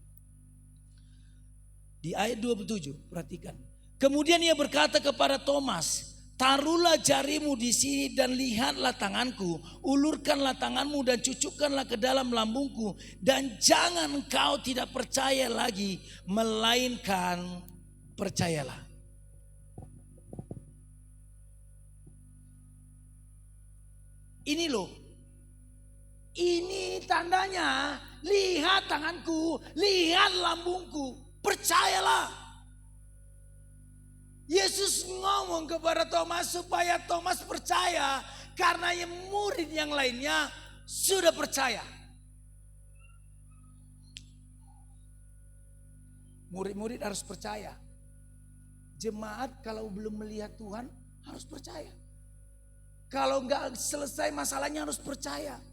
Di ayat 27, perhatikan. Kemudian ia berkata kepada Thomas, taruhlah jarimu di sini dan lihatlah tanganku, ulurkanlah tanganmu dan cucukkanlah ke dalam lambungku, dan jangan engkau tidak percaya lagi, melainkan percayalah. Ini loh, ini tandanya, lihat tanganku, lihat lambungku, percayalah. Yesus ngomong kepada Thomas supaya Thomas percaya, karena yang murid yang lainnya sudah percaya. Murid-murid harus percaya. Jemaat kalau belum melihat Tuhan harus percaya. Kalau nggak selesai masalahnya harus percaya.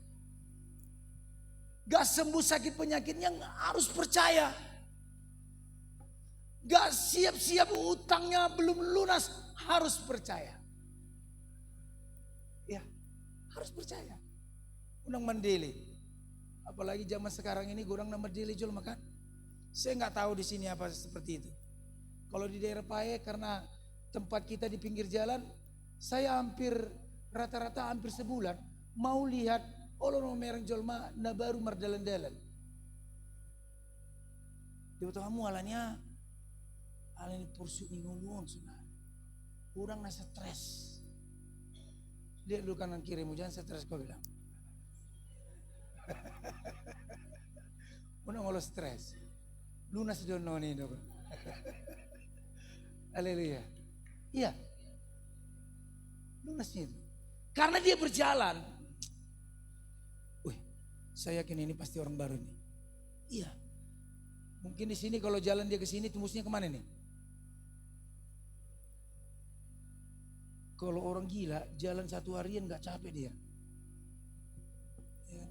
Gak sembuh sakit penyakitnya harus percaya. Gak siap-siap utangnya belum lunas harus percaya. Ya, harus percaya. Undang mandeli. Apalagi zaman sekarang ini kurang mandeli jual makan. Saya nggak tahu di sini apa seperti itu. Kalau di daerah Pae karena tempat kita di pinggir jalan, saya rata-rata hampir sebulan mau lihat orang mereng jolma na baru mardalan-dalan. Di kamu alanya alani pursu ingulun sudah. Kurang na stres. Lihat dulu kanan kirimu, jangan stres kau bilang. Udah ngolo stres. Lunas dono nih dong. Haleluya. Iya. Lunasnya itu. Karena dia berjalan. Wih, saya yakin ini pasti orang baru nih. Iya. Mungkin di sini kalau jalan dia ke sini tembusnya kemana nih? Kalau orang gila jalan satu harian gak capek dia. Ya.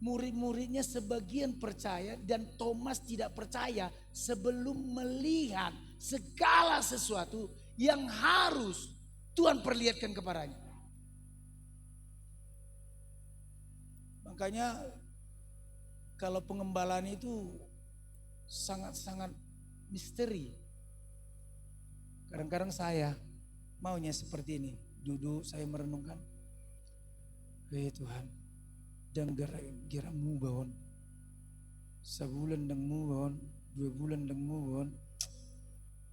Murid-muridnya sebagian percaya dan Thomas tidak percaya sebelum melihat segala sesuatu yang harus Tuhan perlihatkan kepadanya. Makanya kalau pengembalaan itu sangat-sangat misteri. Kadang-kadang saya maunya seperti ini. Duduk saya merenungkan. Tuhan, dan geramu bawon. Sebulan dengmu bawon. 2 bulan dengmu bawon.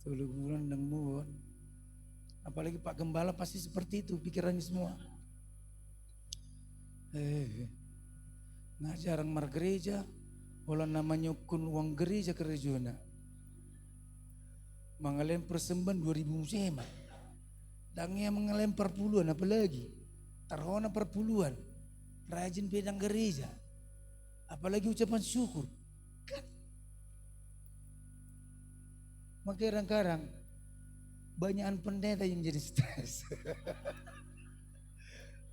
3 bulan dengmu bawon. Apalagi Pak Gembala pasti seperti itu pikirannya semua. Ngajarang mar gereja, wala namanya kun uang gereja ke regiona. Mengalem persembahan 2000 sema. Dangnya mengalem perpuluhan apalagi. Tarhona perpuluhan. Rajin pedang gereja. Apalagi ucapan syukur. Kan. Maka kadang-kadang banyakan pendeta yang jadi stres.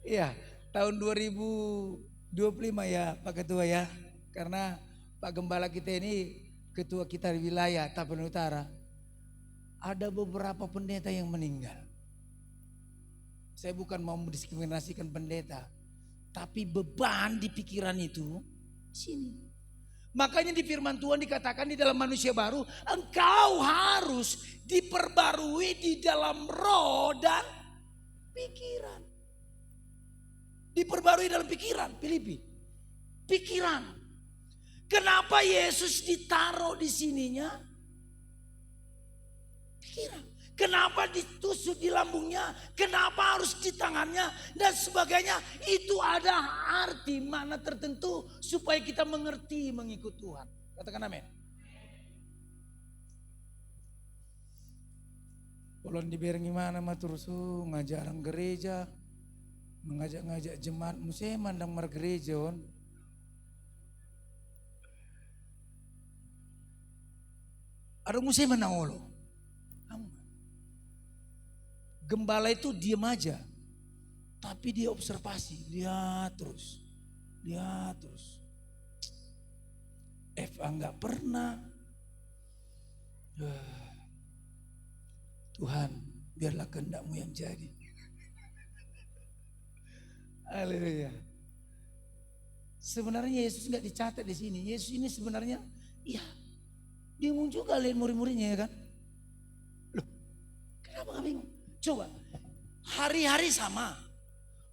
Iya, tahun 2025 ya Pak Ketua ya. Karena Pak Gembala kita ini ketua kita di wilayah Tapanuli Utara. Ada beberapa pendeta yang meninggal. Saya bukan mau mendiskriminasikan pendeta, tapi beban di pikiran itu sini. Makanya di firman Tuhan dikatakan di dalam manusia baru, engkau harus diperbarui di dalam roh dan pikiran. Diperbarui dalam pikiran, Filipi. Pikiran. Kenapa Yesus ditaruh di sininya? Pikiran. Kenapa ditusuk di lambungnya? Kenapa harus di tangannya? Dan sebagainya. Itu ada arti makna tertentu supaya kita mengerti mengikut Tuhan. Katakan amin. Polon di Bereng mana mah terus ngajarang gereja, mengajak-ngajak jemaat musik mandang mar gereja on. Ada musik mana olo? Gembala itu diam aja, tapi dia observasi, lihat terus. Eva nggak pernah. Tuhan, biarlah kehendak-Mu yang jadi. Haleluya. Sebenarnya Yesus nggak dicatat di sini. Yesus ini sebenarnya, iya, bingung juga lihat murid-muridnya ya kan. Loh, kenapa nggak bingung? Coba, hari-hari sama,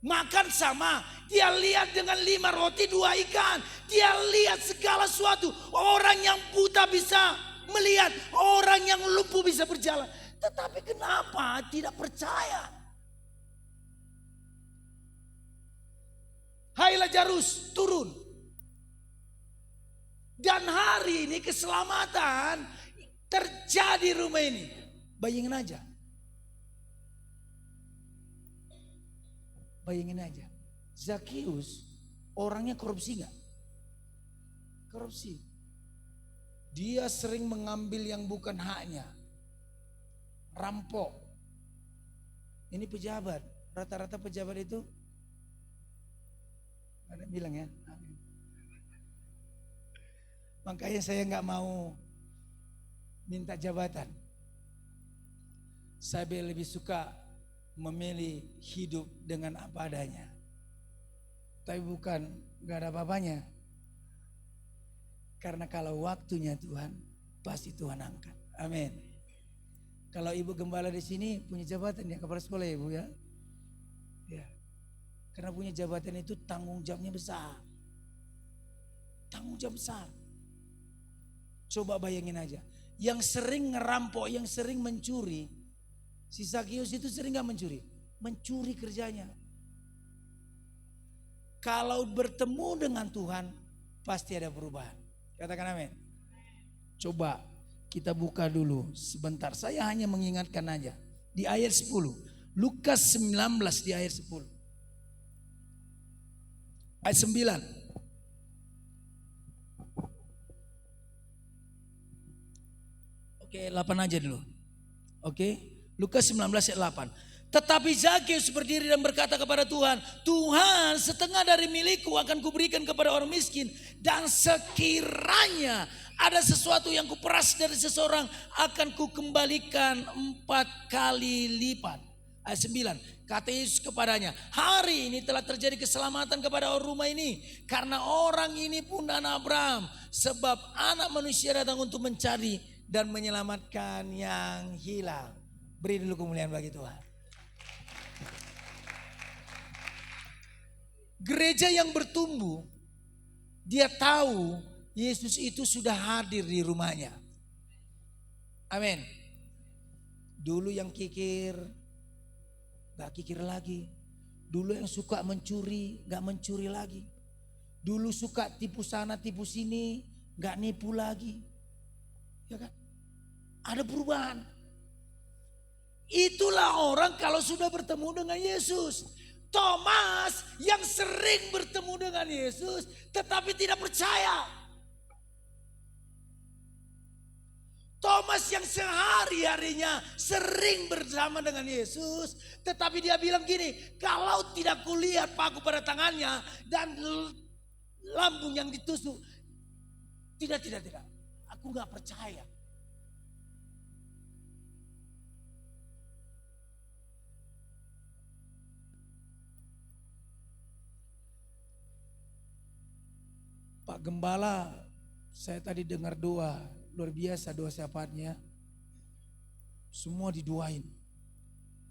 makan sama, dia lihat dengan 5 roti 2 ikan, dia lihat segala sesuatu. Orang yang buta bisa melihat, orang yang lumpuh bisa berjalan. Tetapi kenapa tidak percaya? Hai Lazarus, turun. Dan hari ini keselamatan terjadi rumah ini. Bayangin aja. Bayangin aja, Zakheus orangnya korupsi gak? Korupsi. Dia sering mengambil yang bukan haknya. Rampok. Ini pejabat. Rata-rata pejabat itu ada bilang ya. Makanya saya gak mau minta jabatan. Saya lebih suka memilih hidup dengan apa adanya. Tapi bukan gak ada apa-apanya. Karena kalau waktunya Tuhan, pasti Tuhan angkat. Amin. Kalau ibu gembala di sini punya jabatan ya, kepala sekolah ya bu ya. Ya. Karena punya jabatan itu tanggung jawabnya besar. Tanggung jawab besar. Coba bayangin aja. Yang sering ngerampok, yang sering mencuri, si Zakheus itu sering gak mencuri? Mencuri kerjanya. Kalau bertemu dengan Tuhan, pasti ada perubahan. Katakan amin. Coba kita buka dulu sebentar. Saya hanya mengingatkan aja. Di ayat 10. Lukas 19 di ayat 10. Ayat 9. Oke, 8 aja dulu. Oke. Lukas 19 ayat 8. Tetapi Zakheus berdiri dan berkata kepada Tuhan, Tuhan, setengah dari milikku akan kuberikan kepada orang miskin, dan sekiranya ada sesuatu yang kuperas dari seseorang akan kukembalikan 4 kali lipat. Ayat 9. Kata Yesus kepadanya, hari ini telah terjadi keselamatan kepada orang rumah ini, karena orang ini pun anak Abraham, sebab anak manusia datang untuk mencari dan menyelamatkan yang hilang. Beri dulu kemuliaan bagi Tuhan. Gereja yang bertumbuh, dia tahu Yesus itu sudah hadir di rumahnya. Amin. Dulu yang kikir, gak kikir lagi. Dulu yang suka mencuri, gak mencuri lagi. Dulu suka tipu sana tipu sini, gak nipu lagi. Ya kan? Ada perubahan. Itulah orang kalau sudah bertemu dengan Yesus. Thomas yang sering bertemu dengan Yesus tetapi tidak percaya. Thomas yang sehari-harinya sering bersama dengan Yesus, tetapi dia bilang gini, kalau tidak kulihat paku pada tangannya dan lambung yang ditusuk, tidak, aku gak percaya. Pak Gembala, saya tadi dengar doa, luar biasa doa syafaatnya. Semua didoain.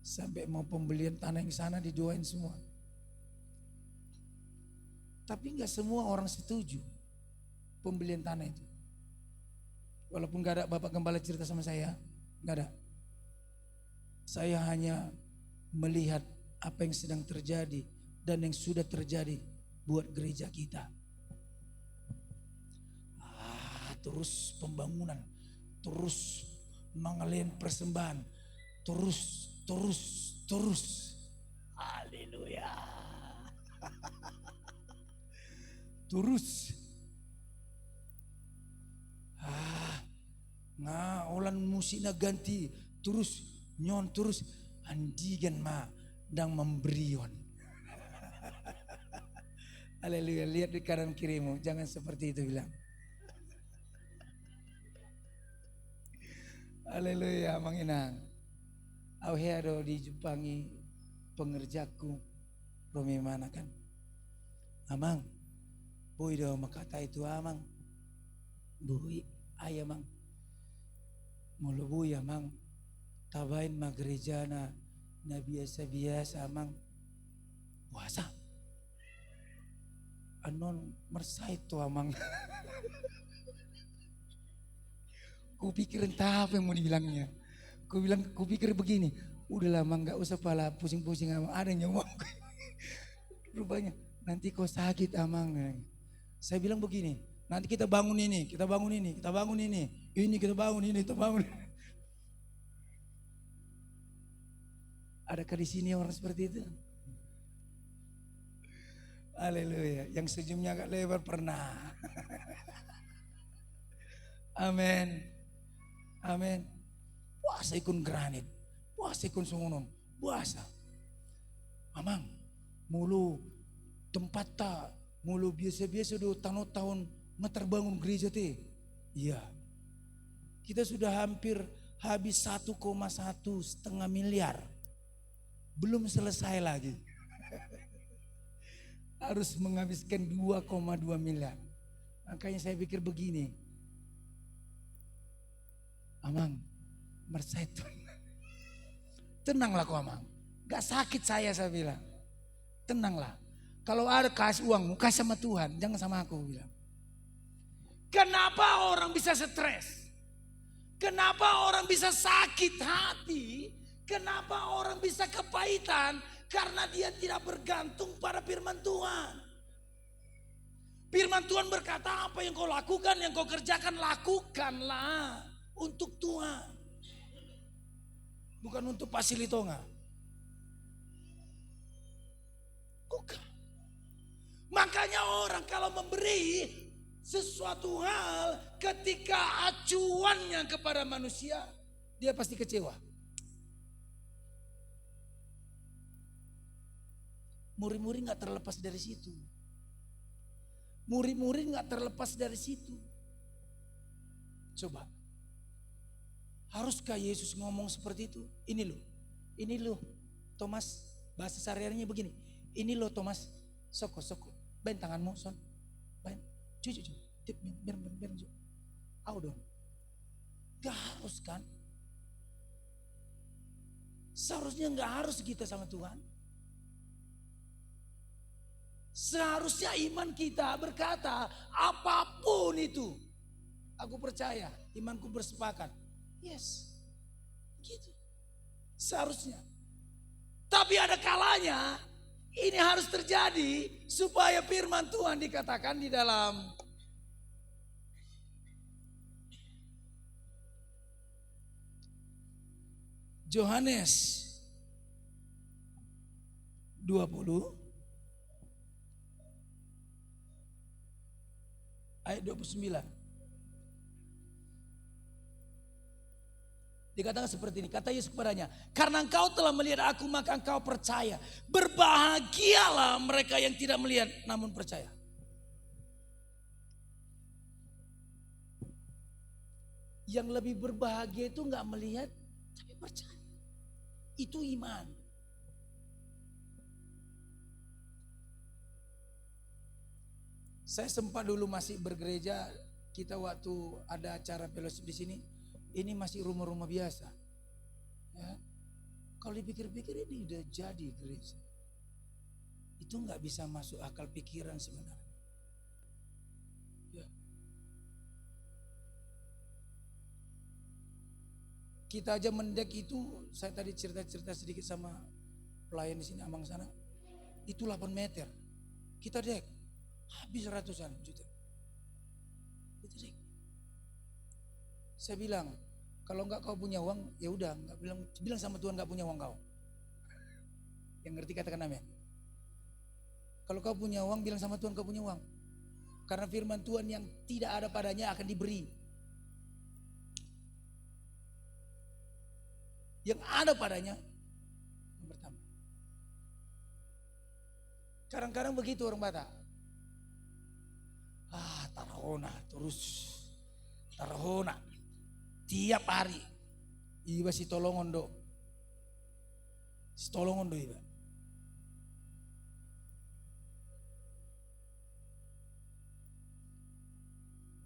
Sampai mau pembelian tanah yang sana didoain semua. Tapi enggak semua orang setuju pembelian tanah itu. Walaupun enggak ada Bapak Gembala cerita sama saya, enggak ada. Saya hanya melihat apa yang sedang terjadi dan yang sudah terjadi buat gereja kita. Terus pembangunan, terus mengalir persembahan, terus. Haleluya. Terus. Ulan musina ganti terus nyon terus andigan ma dang memberion. Haleluya, lihat di kanan kirimu, jangan seperti itu bilang. Haleluya, manginang. Au hero dijumpangi pengerjaku Romi mana kan? Amang, boy dah makata itu amang. Boy, ayamang. Mulu boy amang. Tabain gereja na biasa-biasa amang. Puasa. Anon mersai tu amang. Ku pikir entah apa yang mau dibilangnya. Ku pikir begini, udah lama nggak usah pala pusing-pusing amang, ada nyawa. Rupanya nanti kau sakit amang. Saya bilang begini, nanti kita bangun ini, kita bangun ini, kita bangun ini kita bangun ini, kita bangun. Adakah di sini orang seperti itu? Haleluya, yang senyumnya agak lebar pernah. Amin. Amin. Puasa ikun granit, puasa ikun sungunon, puasa. Amang, mulu tempat tak, mulu biasa-biasa do tahun ngeterbangun gereja teh. Iya. Kita sudah hampir habis 1,1 setengah miliar. Belum selesai lagi. Harus menghabiskan 2,2 miliar. Makanya saya pikir begini. Amang, mersaitun. Tenanglah kau amang. Gak sakit saya bilang. Tenanglah. Kalau ada kasih uangmu, kasih sama Tuhan. Jangan sama aku bilang. Kenapa orang bisa stres? Kenapa orang bisa sakit hati? Kenapa orang bisa kepahitan? Karena dia tidak bergantung pada firman Tuhan. Firman Tuhan berkata apa yang kau lakukan, yang kau kerjakan, lakukanlah untuk Tuhan. Bukan untuk pasilitonga. Bukan. Makanya orang kalau memberi sesuatu hal ketika acuannya kepada manusia, dia pasti kecewa. Murid-murid gak terlepas dari situ. Murid-murid gak terlepas dari situ. Coba. Haruskah Yesus ngomong seperti itu? Ini loh Thomas, bahasa sehari-harinya begini. Ini loh Thomas, soko. Bain tanganmu son. Bain. Cuci. Tip biar. Au dong. Gak harus kan? Seharusnya gak harus kita sama Tuhan. Seharusnya iman kita berkata apapun itu. Aku percaya, imanku bersepakat. Yes, gitu. Seharusnya. Tapi ada kalanya ini harus terjadi supaya firman Tuhan dikatakan di dalam Yohanes 20 ayat 29. Dikatakan seperti ini, kata Yesus kepadanya, karena engkau telah melihat aku maka engkau percaya. Berbahagialah mereka yang tidak melihat namun percaya. Yang lebih berbahagia itu enggak melihat tapi percaya. Itu iman. Saya sempat dulu masih bergereja, kita waktu ada acara fellowship di sini, ini masih rumah-rumah biasa. Ya. Kalau dipikir-pikir ini udah jadi gereja. Itu nggak bisa masuk akal pikiran sebenarnya. Ya. Kita aja mendek itu, saya tadi cerita-cerita sedikit sama pelayan di sini, Amang sana, itu 8 meter. Kita dek. Habis ratusan juta. Itu sih. Saya bilang, Kalau enggak kau punya uang, ya udah, enggak bilang sama Tuhan enggak punya uang kau. Yang ngerti katakan amin. Kalau kau punya uang, bilang sama Tuhan kau punya uang. Karena firman Tuhan yang tidak ada padanya akan diberi. Yang ada padanya yang pertama. Kadang-kadang begitu orang Batak. Tarahona terus. Tarahona. Tiap hari. Iba si tolongon do. Si tolongon do iba.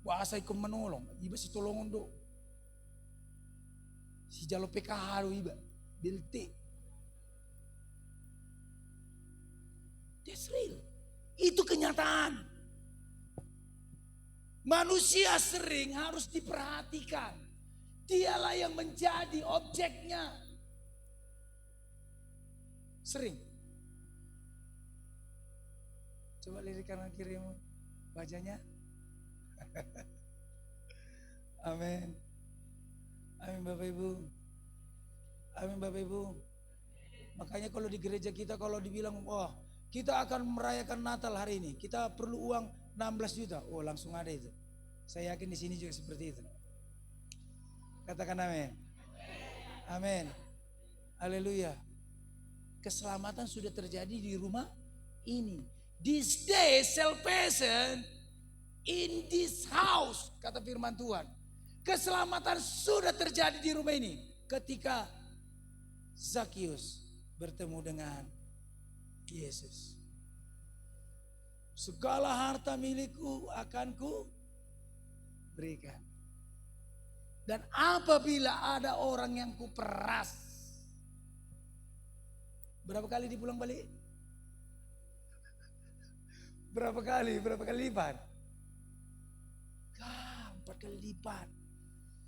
Wasa ikut menolong. Iba si tolongon do. Si jalo PKH do iba. BLT. That's real. Itu kenyataan. Manusia sering harus diperhatikan. Dialah yang menjadi objeknya. Sering. Coba lirik kanan kirimu. Wajahnya. Amin. Amin Bapak Ibu. Amin Bapak Ibu. Makanya kalau di gereja kita kalau dibilang, wah kita akan merayakan Natal hari ini, kita perlu uang 16 juta. Oh langsung ada itu. Saya yakin di sini juga seperti itu. Katakan amin. Amin. Haleluya. Keselamatan sudah terjadi di rumah ini. This day salvation in this house, kata firman Tuhan. Keselamatan sudah terjadi di rumah ini ketika Zakius bertemu dengan Yesus. Segala harta milikku akan ku berikan. Dan apabila ada orang yang kuperas, berapa kali dipulang balik? Berapa kali lipat? 4 kali lipat.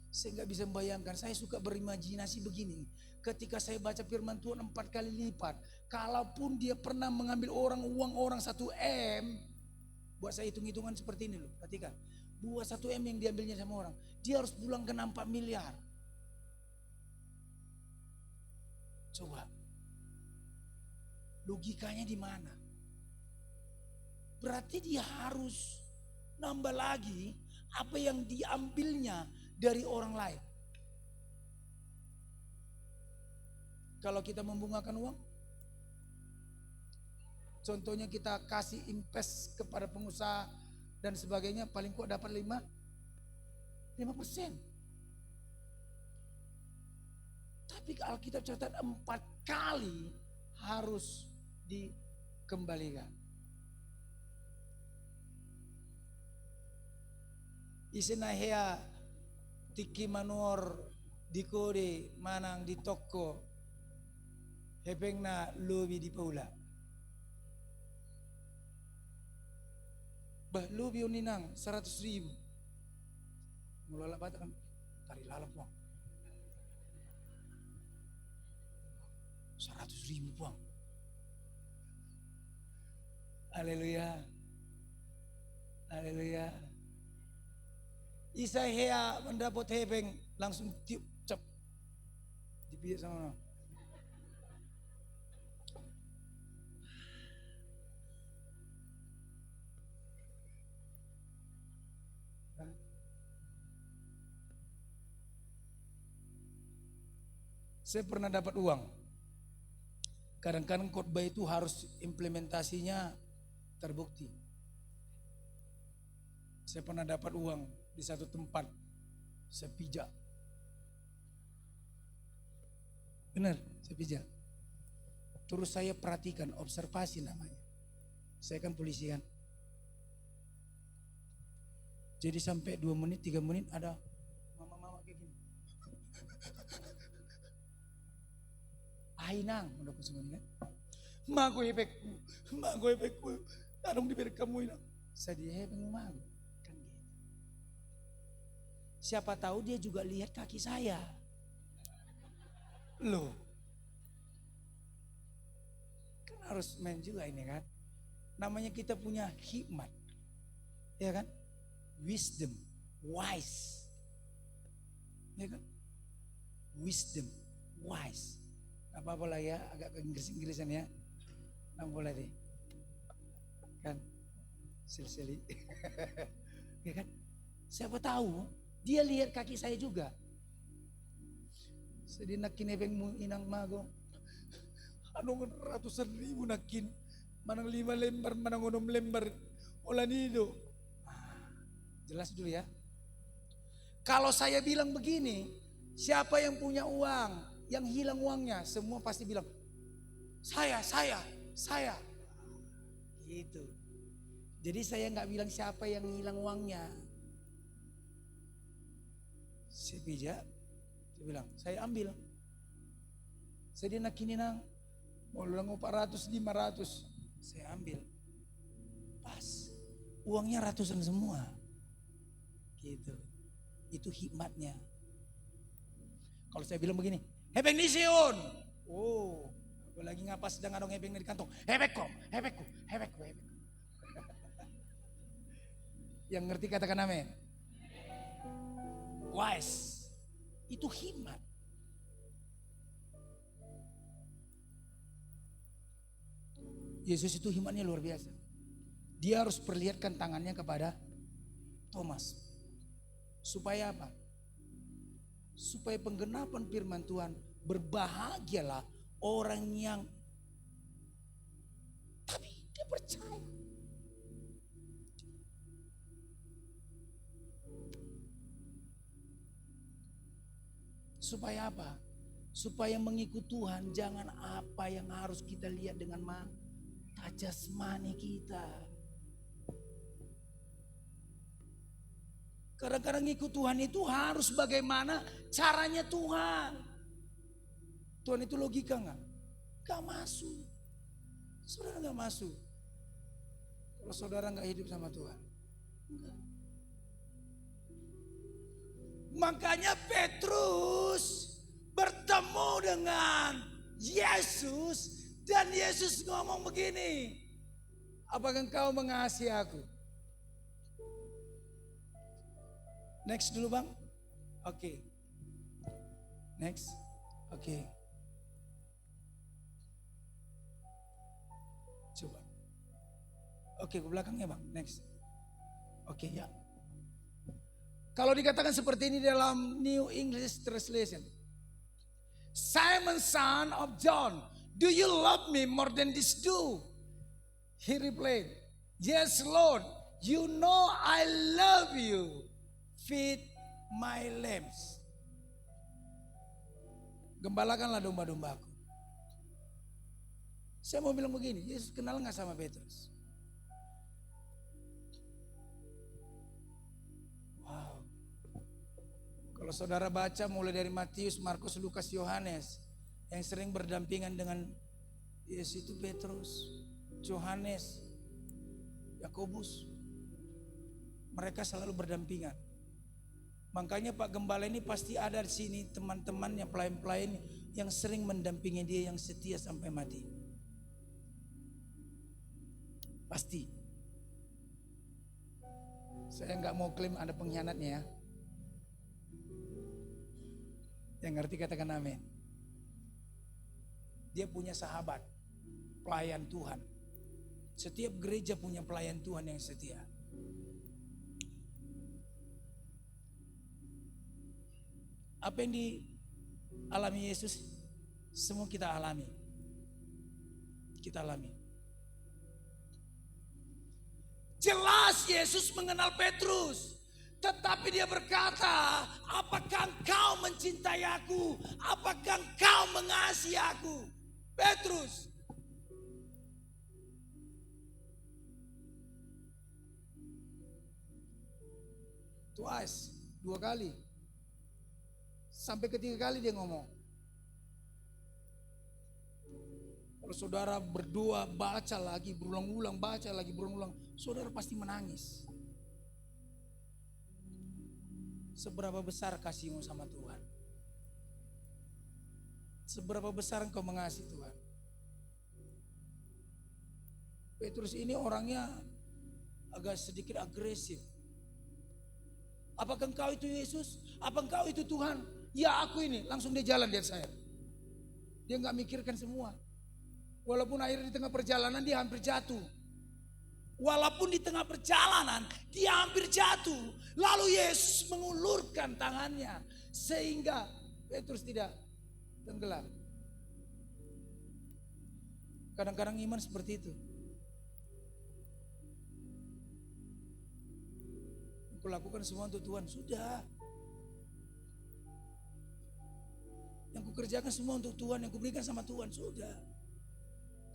Saya nggak bisa membayangkan. Saya suka berimajinasi begini. Ketika saya baca firman Tuhan 4 kali lipat. Kalaupun dia pernah mengambil uang orang 1 M. Buat saya hitung-hitungan seperti ini loh. Perhatikan. Buat 1 M yang diambilnya sama orang. Dia harus pulang ke 4 miliar. Coba. Logikanya di mana? Berarti dia harus nambah lagi apa yang diambilnya dari orang lain. Kalau kita membungakan uang, contohnya kita kasih invest kepada pengusaha dan sebagainya, paling kuat dapat 5%. Tapi Alkitab catat 4 kali harus dikembalikan. Isenahea tiki manor dikode manang di toko hepengna lobi di paula. Bah lobi uninang 100.000. Mulala bata kan tari lalap uang. 100.000 uang. Haleluya. Haleluya. Isaiah mendapat hepeng langsung tiup cap dipijak sama orang. Saya pernah dapat uang. Kadang-kadang khotbah itu harus implementasinya terbukti. Saya pernah dapat uang di satu tempat, saya pijak. Benar, saya pijak. Terus saya perhatikan, observasi namanya. Saya kan polisi kan. Jadi sampai 2 menit, 3 menit ada mama-mama kayak gini. Ainang, udah kusungin kan. Mago epekku, tarung di beri kamu inang. Saya dihepeng mago. Siapa tahu dia juga lihat kaki saya. Loh. Kan harus main juga ini kan. Namanya kita punya hikmat. Ya kan? Wisdom, wise. Ya kan? wisdom, wise. Gak apa-apa lah ya, agak ke Inggris-Inggrisan ya. Gak boleh deh. Kan, sili-sili. Ya kan, siapa tahu dia lihat kaki saya juga. Sedih nakin ebeng inang mago. Anu ratusan ribu nakin. Manang 5 lembar, manang 6 lembar. Olanido. Jelas dulu ya. Kalau saya bilang begini, siapa yang punya uang, yang hilang uangnya, semua pasti bilang, saya. Gitu. Jadi saya nggak bilang siapa yang hilang uangnya. Saya pijak, saya bilang, saya ambil. Saya dia nak kini nang, mau ulang 400, 500, saya ambil. Pas, uangnya ratusan semua. Gitu. Itu hikmatnya. Kalau saya bilang begini, hebeng nision. Oh, aku lagi ngapas sedang adong hebeng di kantong. Hebekku. Yang ngerti katakan amin. Wise. Itu hikmat. Yesus itu hikmatnya luar biasa. Dia harus perlihatkan tangannya kepada Thomas. Supaya apa? Supaya penggenapan firman Tuhan, berbahagialah orang yang tapi dia percaya. Supaya apa? Supaya mengikut Tuhan, jangan apa yang harus kita lihat dengan mata jasmani kita. Kadang-kadang ngikut Tuhan itu harus bagaimana caranya Tuhan. Tuhan itu logika enggak? Gak masuk. Saudara gak masuk. Kalau saudara gak hidup sama Tuhan. Enggak. Makanya Petrus bertemu dengan Yesus. Dan Yesus ngomong begini. Apakah engkau mengasihi aku? Next dulu bang. Oke. Next. Oke. Coba. Oke, ke belakangnya bang. Next. Oke ya. Kalau dikatakan seperti ini dalam New English Translation. Simon, son of John, do you love me more than this do? He replied, yes Lord, you know I love you. Feed my lambs. Gembalakanlah domba-dombaku. Saya mau bilang begini, Yesus kenal gak sama Petrus? Wow. Kalau saudara baca mulai dari Matius, Markus, Lukas, Yohanes, yang sering berdampingan dengan Yesus itu Petrus, Yohanes, Yakobus. Mereka selalu berdampingan. Makanya Pak Gembala ini pasti ada di sini teman-temannya, pelayan-pelayan yang sering mendampingi dia, yang setia sampai mati. Pasti. Saya nggak mau klaim ada pengkhianatnya ya. Yang ngerti katakan amin. Dia punya sahabat, pelayan Tuhan. Setiap gereja punya pelayan Tuhan yang setia. Apa yang dialami Yesus, semua kita alami. Kita alami. Jelas Yesus mengenal Petrus. Tetapi dia berkata, apakah engkau mencintai aku? Apakah engkau mengasihi aku? Petrus. Twice, 2 kali. Sampai ketiga kali dia ngomong. Kalau saudara berdoa, baca lagi, berulang-ulang, baca lagi, berulang-ulang, saudara pasti menangis. Seberapa besar kasihmu sama Tuhan? Seberapa besar engkau mengasihi Tuhan? Petrus ini orangnya agak sedikit agresif. Apakah engkau itu Yesus? Apa engkau itu Tuhan? ya aku ini. Langsung dia jalan di atas air. Dia nggak mikirkan semua. Walaupun air di tengah perjalanan dia hampir jatuh. Walaupun di tengah perjalanan dia hampir jatuh. Lalu Yesus mengulurkan tangannya sehingga Petrus tidak tenggelam. Kadang-kadang iman seperti itu. Aku lakukan semua untuk Tuhan, sudah. Yang kukerjakan semua untuk Tuhan, yang kuberikan sama Tuhan, sudah.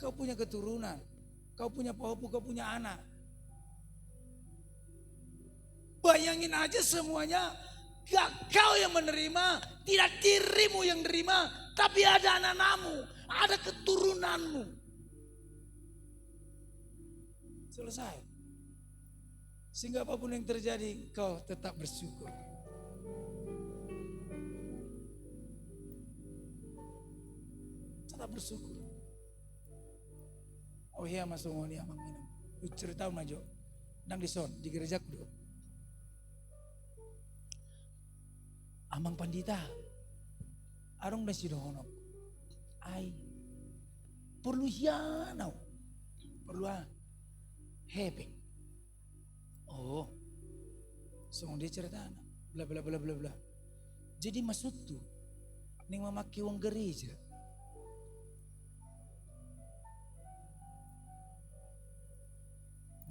Kau punya keturunan, kau punya pahopu, kau punya anak. Bayangin aja semuanya, gak kau yang menerima, tidak dirimu yang menerima, tapi ada anak-anakmu, ada keturunanmu. Selesai. Sehingga apapun yang terjadi, kau tetap bersyukur. Tetap bersyukur. Oh iya masuk ngoni amang minum. Lu cerita majo. Nang di son di gerejaku do. Amang pandita. Arong nasi dohonok. Ai. Perlu hianau. Perlu happy. Oh. So dia cerita bla bla bla bla bla. Jadi maksud tuh ning mamaki wong gereja.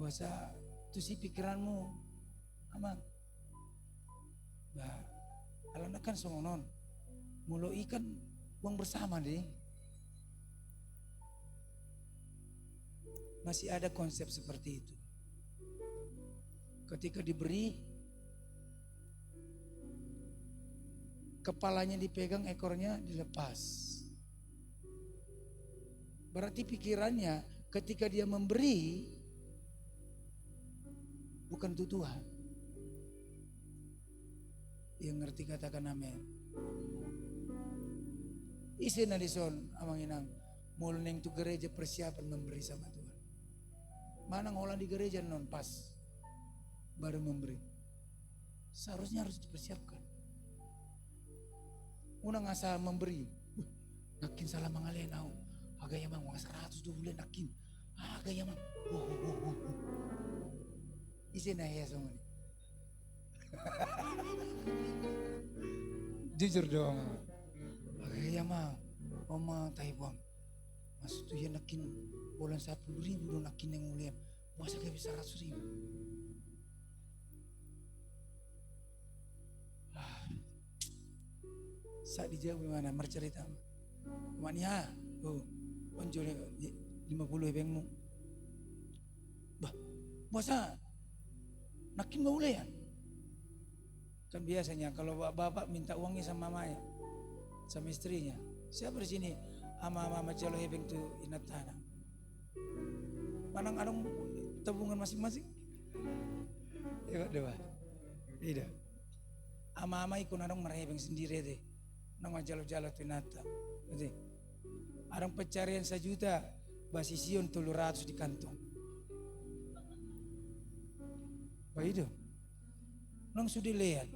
Bahasa itu sih pikiranmu amang. Bah, alana kan songonon. Mulo ikan uang bersama deh. Masih ada konsep seperti itu. Ketika diberi, kepalanya dipegang, ekornya dilepas. Berarti pikirannya ketika dia memberi, bukan untuk Tuhan. Yang ngerti katakan amin. Isi nadison amang inang mulai tu gereja persiapan memberi sama Tuhan. Mana ngolah di gereja non pas baru memberi. Seharusnya harus dipersiapkan. Unang asa memberi. Nakin salah mangalenau. Agak ya mang 100 bulan nakin. Agak ya mang. Isi na ya semua ni. Jujur dong. Agak ya mang. Oma Taiwan. Maksud tu ya nakin bulan 10.000 do nakin yang mulia. Masa gak bisa 100.000. Saat dijawab gimana? Mercerita. Maknya, onjol 50 ebengmu. Bah, masa nakin boleh ya? Kan biasanya kalau bapak minta uangnya sama mamanya, sama istrinya. Siapa di sini? Ama calo ebeng tu inat tanah. Manang adong tabungan masing-masing. Ya dewa. Tidak. Ama ikut adong merehebeng sendiri deh. Nang jalo-jalo tinata. Jadi, adang pencarian 1 juta, basision 300 di kantong. Begitu. Nang sudah lihat.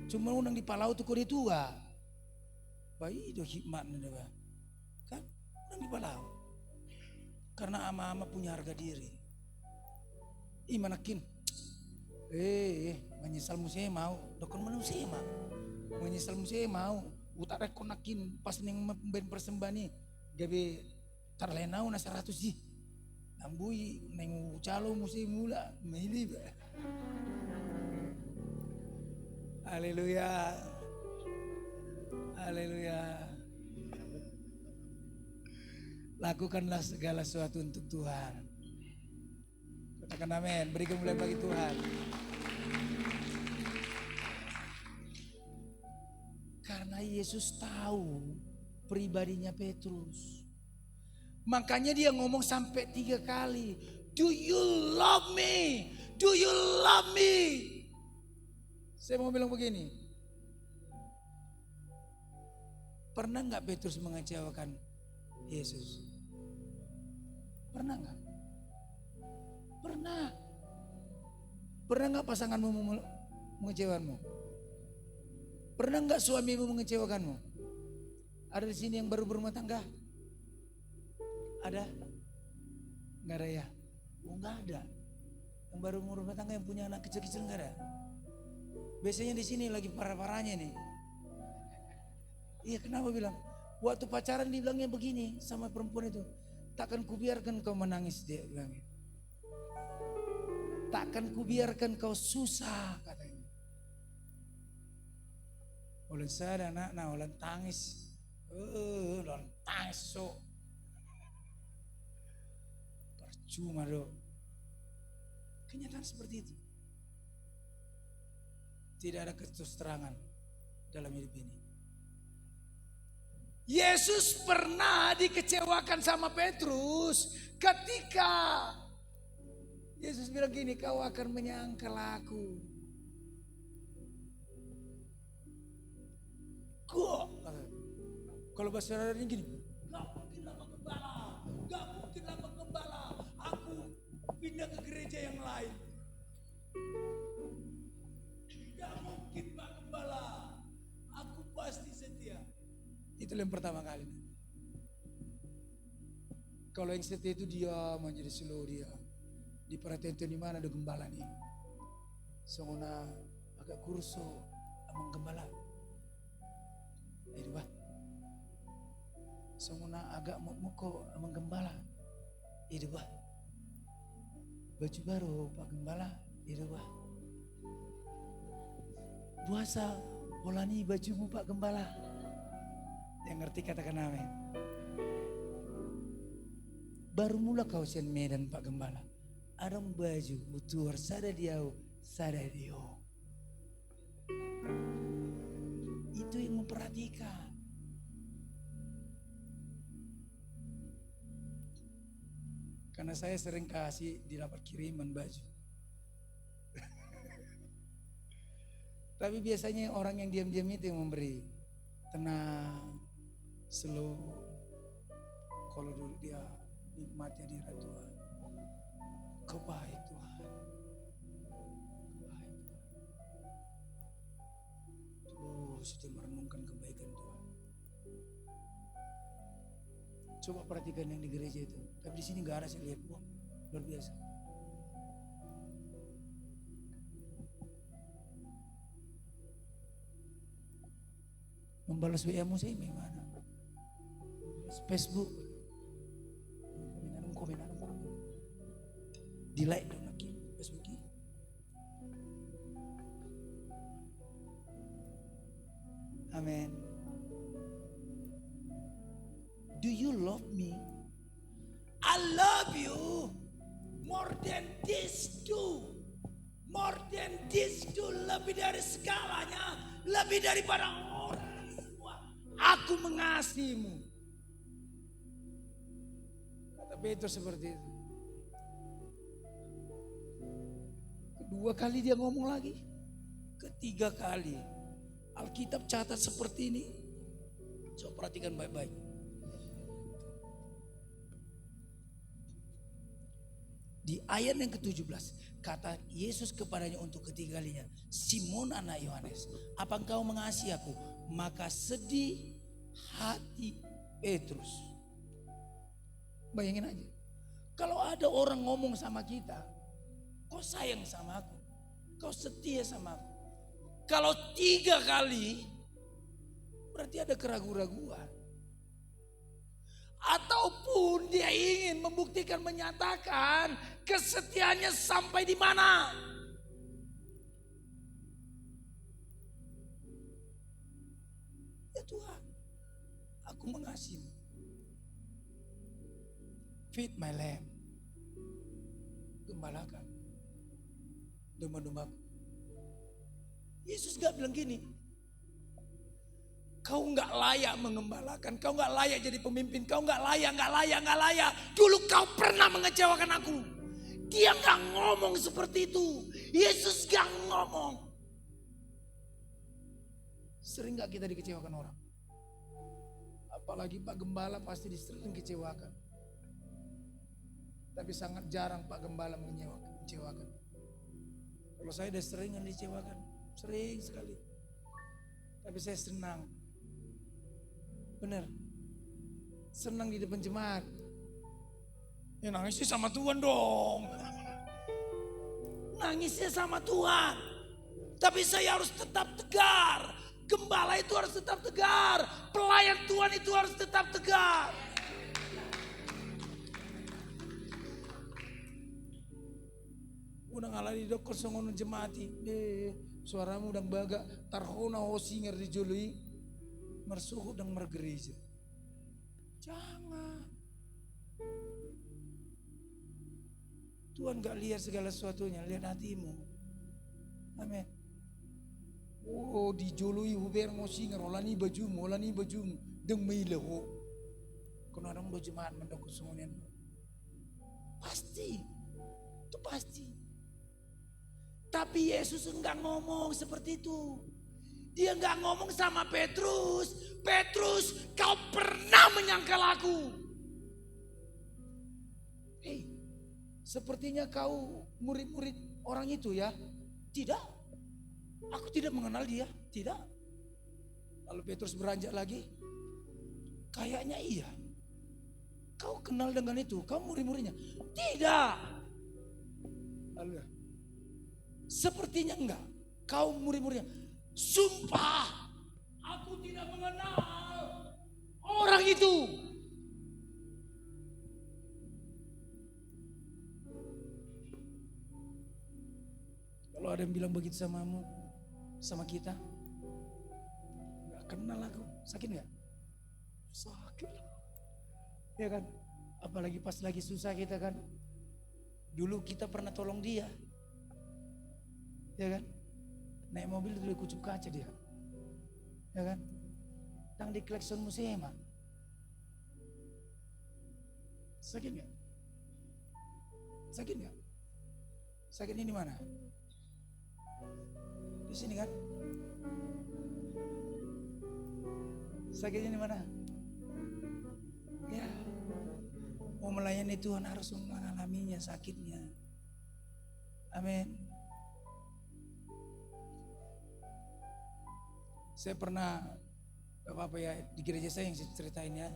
Cuma unang di palau tu kode tua. Begitu hikmatnya dewa. Kan? Unang di palau. Karena ama-ama punya harga diri. Imanakin. Menyesal musik mau. Dokon manusia mau. Menyesal musik mau. Utak rekonakin pas neng ben persembahan nih. Gabe tarlenau na 100 ji. Nambui neng calo musik mula. Mili ba. Haleluya. Haleluya. Lakukanlah segala sesuatu untuk Tuhan. Katakan amin. Berikan mulai bagi Tuhan. Karena Yesus tahu pribadinya Petrus. Makanya dia ngomong sampai 3 kali. Do you love me? Do you love me? Saya mau bilang begini. Pernah gak Petrus mengecewakan Yesus? Pernah gak? Pernah. Pernah gak pasanganmu mengecewakanmu? Pernah nggak suamimu mengecewakanmu? Ada di sini yang baru berumah tangga? Ada? Nggak ada ya? Oh nggak ada. Yang baru berumah tangga yang punya anak kecil-kecil nggak ada? Biasanya di sini lagi parah-parahnya nih. Iya, kenapa bilang? Waktu pacaran dibilangnya begini sama perempuan itu. Takkan kubiarkan kau menangis, dia bilang. Takkan kubiarkan kau susah, katanya. Ulan sada anak, ulan tangis. Ulan tangis so. Percuma do. Kenyataan seperti itu. Tidak ada keterangan dalam hidup ini. Yesus pernah dikecewakan sama Petrus ketika Yesus bilang gini, kau akan menyangkal aku. Kalau bahasa saudara gini, gak mungkinlah menggembala, gak mungkinlah menggembala. Aku pindah ke gereja yang lain. Gak mungkin Pak Gembala, aku pasti setia. Itu yang pertama kali. Kalau yang setia itu dia menjadi slow dia. Di perhatian di mana ada gembala nih. Songona agak kurso amang gembala. Itu bah. Songona agak muko amang gembala. Itu bah. Baju baru Pak Gembala. Itu bah. Puasa polani bajumu Pak Gembala. Yang ngerti katakan amin. Baru mula kau sen medan Pak Gembala. Arang baju mutuar sada diau sada dio. Itu yang memperhatikan. Karena saya sering kasih didapat kiriman baju. Tapi biasanya orang yang diam-diam itu yang memberi. Tenang, slow. Kalau dulu dia nikmati hadirat Tuhan. Kau baik Tuhan. Kau baik Tuhan. Sudah merenungkan kebaikan Tuhan. Coba perhatikan yang di gereja itu. Tapi di sini gak ada, saya lihat. Wah, luar biasa. Membalas WA-mu saya bagaimana? Facebook. Komen. Di like dong lagi Facebook. Amen. Do you love me? I love you more than this do. More than this do, lebih dari segalanya, lebih daripada orang semua. Aku mengasihimu. Kata Petrus seperti itu. Kedua kali dia ngomong lagi. Ketiga kali. Alkitab catat seperti ini. Coba perhatikan baik-baik. Di ayat yang ke-17 kata Yesus kepadanya untuk ketiga kalinya, Simon anak Yohanes, apa engkau mengasihi aku? Maka sedih hati Petrus. Bayangin aja, kalau ada orang ngomong sama kita, kau sayang sama aku, kau setia sama aku. Kalau 3 kali, berarti ada keraguan-raguan. Ataupun dia ingin membuktikan, menyatakan kesetiaannya sampai di mana. Ya Tuhan, aku mengasihimu. Feed my lamb. Gembalakan domba-dombaku. Yesus gak bilang gini, kau gak layak mengembalakan, kau gak layak jadi pemimpin, kau gak layak. Dulu kau pernah mengecewakan aku. Dia gak ngomong seperti itu. Yesus gak ngomong. Sering gak kita dikecewakan orang? Apalagi Pak Gembala pasti sering kecewakan. Tapi sangat jarang Pak Gembala mengecewakan. Kalau saya udah sering dikecewakan, sering sekali. Tapi saya senang. Benar. Senang di depan jemaat. Ya nangisnya sama Tuhan dong. Nangisnya sama Tuhan. Tapi saya harus tetap tegar. Gembala itu harus tetap tegar. Pelayan Tuhan itu harus tetap tegar. Udah ngalah di dokter songono jemati. Suaramu udang baga. Tarhona hosinger dijului. Mersuhu dan mergereja. Jangan. Tuhan gak lihat segala sesuatunya, lihat hatimu. Amin. Oh, dijului huber ngosinger, olani bajumu, demi leho. Kena orang berjemaat mendokter semuanya. Pasti, itu pasti. Tapi Yesus enggak ngomong seperti itu. Dia enggak ngomong sama Petrus, Petrus, kau pernah menyangkal aku. Sepertinya kau murid-murid orang itu ya. Tidak, aku tidak mengenal dia, tidak. Lalu Petrus beranjak lagi, kayaknya iya. Kau kenal dengan itu, kau murid-muridnya. Tidak. Lalu ya, sepertinya enggak, kau murid-muridnya. Sumpah, aku tidak mengenal orang itu. Kalau ada yang bilang begitu samamu, sama kita, nggak kenal aku, sakit nggak? Sakit, ya kan? Apalagi pas lagi susah kita kan. Dulu kita pernah tolong dia, ya kan? Naik mobil dulu kucup kaca dia, ya kan? Tang di klakson museum, sakit nggak? Sakit nggak? Sakit ini mana? Di sini kan? Sakitnya di mana? Ya, mau melayani Tuhan harus mengalaminya sakitnya. Amin. Saya pernah apa ya di gereja saya yang saya ceritain ya.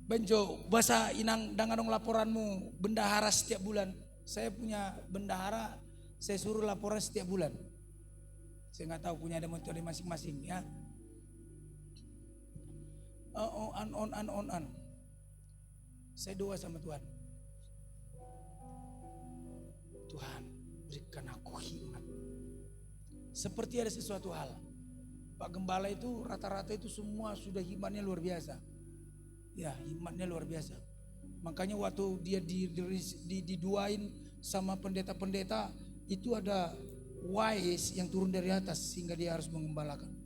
Benjo, bahasa inang danganong laporanmu bendahara setiap bulan. Saya punya bendahara, saya suruh laporan setiap bulan. Saya nggak tahu punya ada metode masing-masing ya. On. Saya doa sama Tuhan. Tuhan, berikan aku hikmat. Seperti ada sesuatu hal. Pak Gembala itu rata-rata itu semua sudah hikmatnya luar biasa. Ya, hikmatnya luar biasa. Makanya waktu dia diduain sama pendeta-pendeta, itu ada wise yang turun dari atas sehingga dia harus mengembalakan.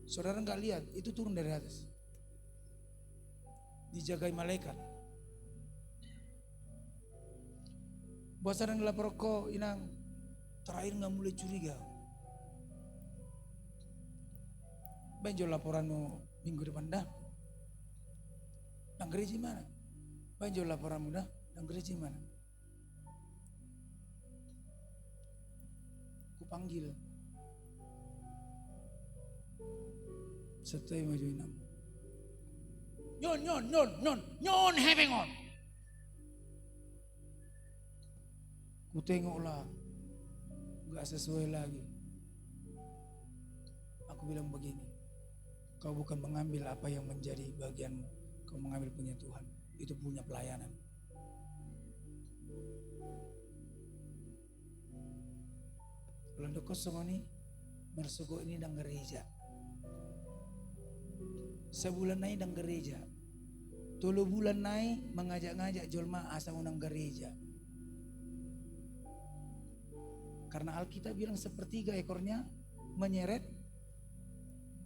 Saudara nggak lihat, itu turun dari atas. Dijagai malaikat. Bosan lapor kok inang terakhir nggak mulai curiga. Benjo laporanmu minggu depan dah. Nang gereja mana? Banjol laporanmu dah, nang gereja mana? Ku panggil. Setelah maju enam. Nyon having on. Ku tengoklah, gak sesuai lagi. Aku bilang begini, kau bukan mengambil apa yang menjadi bagianmu. Kau mengambil punya Tuhan, itu punya pelayanan. Kalau kosong ini, mersugo ini dan gereja. Sebulan naik dan gereja. 3 bulan naik mengajak-ngajak jolma asal unang gereja. Karena Alkitab bilang sepertiga ekornya menyeret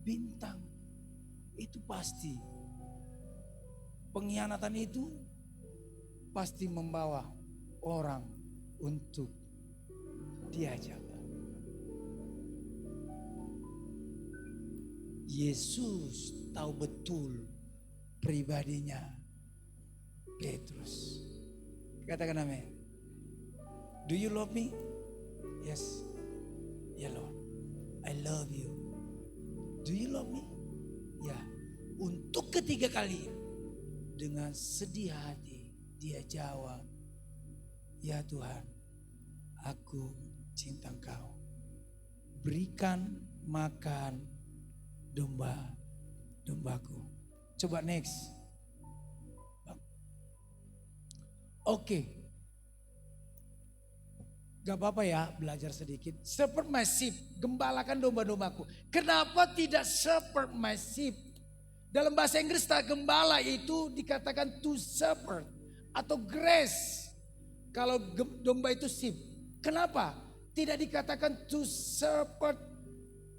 bintang. Itu pasti. Pengkhianatan itu pasti membawa orang untuk diajak. Yesus tahu betul pribadinya Petrus. Katakan amin. Do you love me? Yes. Ya Lord. I love you. Do you love me? Ya, untuk ketiga kali dengan sedih hati dia jawab, ya Tuhan, aku cinta Engkau. Berikan makan domba-dombaku. Coba next. Oke. Gak apa-apa ya belajar sedikit. Shepherd my sheep, gembalakan domba-dombaku. Kenapa tidak shepherd my sheep? Dalam bahasa Inggris gembala itu dikatakan to shepherd atau graze. Kalau domba itu sheep. Kenapa? Tidak dikatakan to shepherd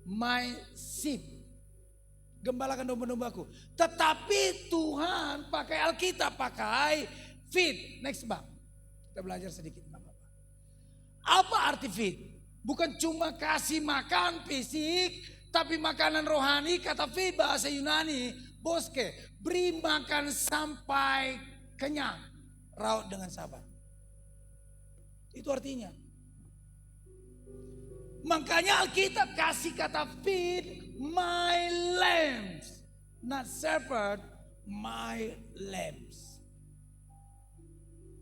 my sheep. Gembalakan domba-dombaku. Tetapi Tuhan pakai Alkitab, pakai feed. Next bang. Kita belajar sedikit. Apa arti feed? Bukan cuma kasih makan fisik, tapi makanan rohani. Kata feed bahasa Yunani, boske, beri makan sampai kenyang, raut dengan sabar. Itu artinya. Makanya Alkitab kasih kata feed my lambs, not shepherd my lambs.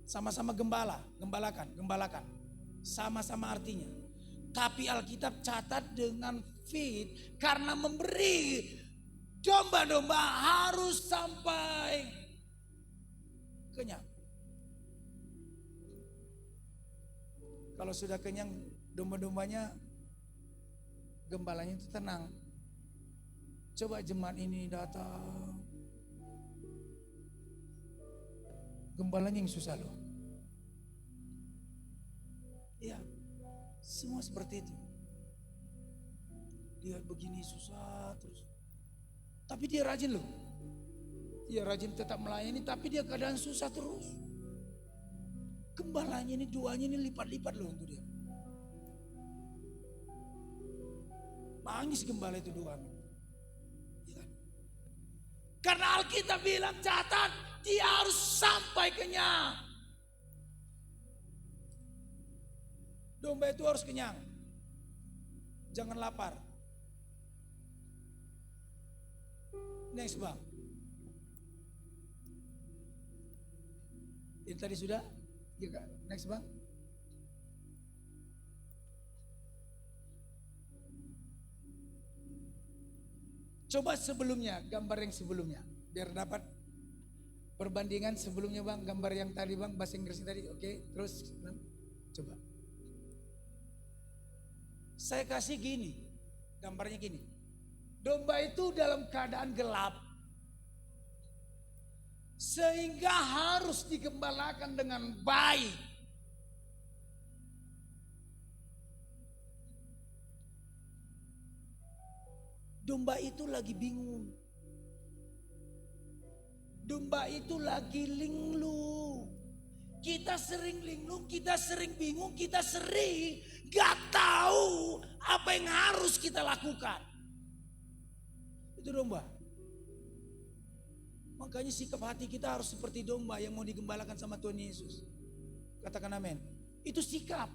Sama-sama gembalakan. Sama-sama artinya. Tapi Alkitab catat dengan feed karena memberi domba-domba harus sampai kenyang. Kalau sudah kenyang domba-dombanya, gembalanya itu tenang. Coba jemaat ini datang, gembalanya yang susah loh. Ya, semua seperti itu. Dia begini susah terus. Tapi dia rajin loh. Dia rajin tetap melayani, tapi dia keadaan susah terus. Gembalanya ini, doanya ini lipat-lipat loh untuk dia. Nangis gembala itu doanya. Ya. Karena Alkitab bilang catat, dia harus sampai kenyang. Domba itu harus kenyang. Jangan lapar. Next bang. Ini tadi sudah? Ya, next bang. Coba sebelumnya, gambar yang sebelumnya. Biar dapat perbandingan sebelumnya bang. Gambar yang tadi bang, bahasa Inggris tadi. Oke, terus coba. Saya kasih gini, gambarnya gini. Domba itu dalam keadaan gelap. Sehingga harus digembalakan dengan baik. Domba itu lagi bingung. Domba itu lagi linglung. Kita sering linglung, kita sering bingung, kita sering gak tahu apa yang harus kita lakukan. Itu domba. Makanya sikap hati kita harus seperti domba yang mau digembalakan sama Tuhan Yesus. Katakan amin. Itu sikap.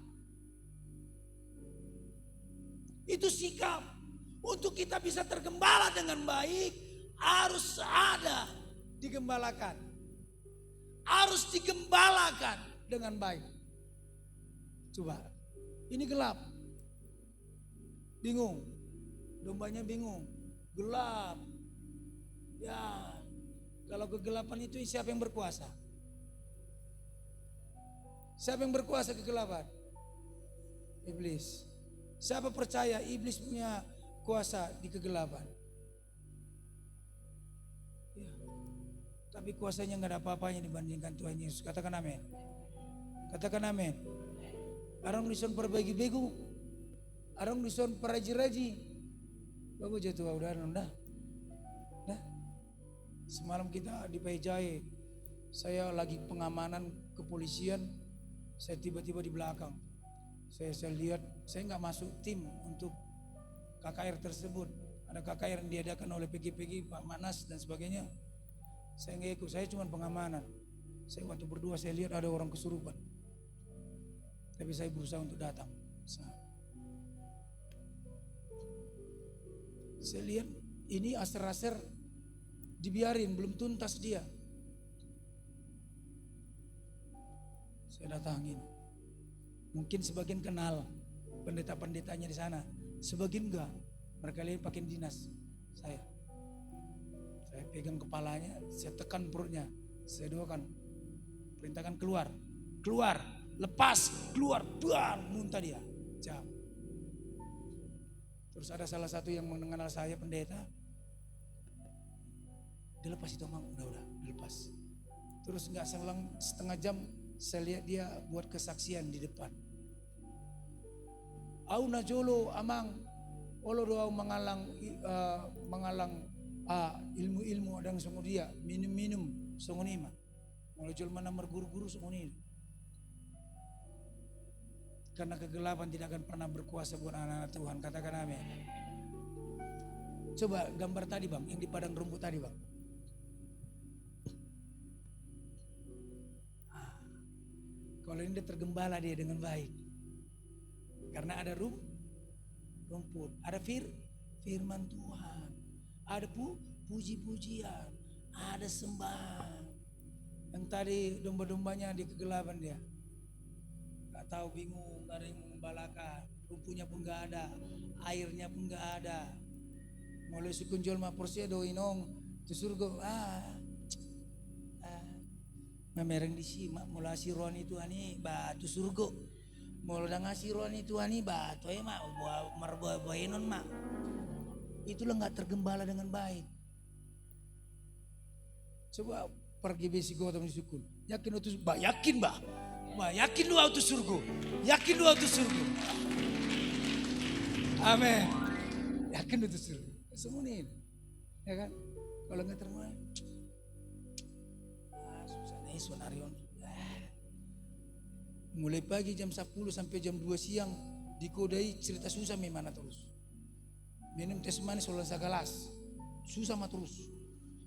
Itu sikap. Untuk kita bisa tergembala dengan baik, harus ada digembalakan. Harus digembalakan dengan baik. Coba, ini gelap. Bingung. Dombanya bingung. Gelap. Ya, kalau kegelapan itu siapa yang berkuasa? Siapa yang berkuasa kegelapan? Iblis. Siapa percaya iblis punya kuasa di kegelapan? Ya. Tapi kuasanya gak ada apa-apanya dibandingkan Tuhan Yesus. Katakan amin. Katakan amin. Arang lison perbagi-begu. Arang lison peraji-raji. Bagus jatuh udah. Nah. Semalam kita di Pajai. Saya lagi pengamanan kepolisian. Saya tiba-tiba di belakang. Saya lihat, saya gak masuk tim untuk KKR tersebut. Ada KKR yang diadakan oleh PG, Pak Manas dan sebagainya. Saya nggak ikut, saya cuma pengamanan. Saya waktu berdua saya lihat ada orang kesurupan. Tapi saya berusaha untuk datang. Saya lihat ini aser-aser dibiarin, belum tuntas dia. Saya datangin. Mungkin sebagian kenal pendeta-pendetanya di sana, sebagian enggak. Mereka lihat pakai dinas saya. Saya pegang kepalanya, saya tekan perutnya, saya doakan, perintahkan keluar, keluar, lepas, keluar, bang, muntah dia. Jam. Terus ada salah satu yang mengenal saya, pendeta, dilepas itu Mang, udah dilepas. Terus nggak selang setengah jam saya lihat dia buat kesaksian di depan. Au najolo amang, olo doa mengalang ilmu-ilmu dan songo dia minum-minum songo nima. Mulai jual mana merguru-guru songo ini. Karena kegelapan tidak akan pernah berkuasa buat anak-anak Tuhan. Katakan amin. Coba gambar tadi bang, yang di padang rumput tadi bang. Kalau ini dia tergembala dia dengan baik. Karena ada rumput, ada firman Tuhan, ada puji-pujian, ada sembahan. Yang tadi domba-dombanya di kegelapan dia, gak tahu, bingung, gak ada yang mengembalakan, rumputnya pun gak ada, airnya pun gak ada. Mulai sukunjol ma porsedo inong tu surga memereng di sini mulai siron itu ani batu surga. Mulai dah ngasih ruan itu ani batu ya mak marbuah enon mak. Itulah nggak tergembala dengan baik. Coba pergi besi gotong di sukun. Yakin itu bah yakin bah. Bah yakin lu auto surga. Yakin lu auto surga. Amin. Yakin itu surga. Semua ini. Ya kan? Kalau nggak terima susah nih sonarion. Mulai pagi jam 10 sampai jam 2 siang dikodai cerita susah memang terus. Minum teh manis oleh segelas. Susah mah terus.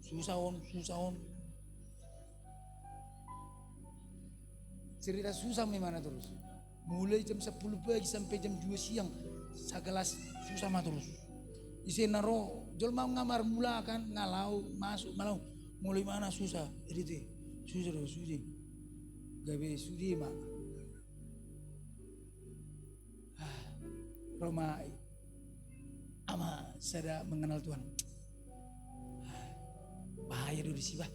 Susah on. Cerita susah memang terus. Mulai jam 10 pagi sampai jam 2 siang segelas susah mah terus. Isi naro jol mau ngamar mula kan ngalau masuk malau mulai mana susah. Jadi teh susah. Gabe sudi mak. Roma ama saya mengenal Tuhan. Bahaya dulu sih bah.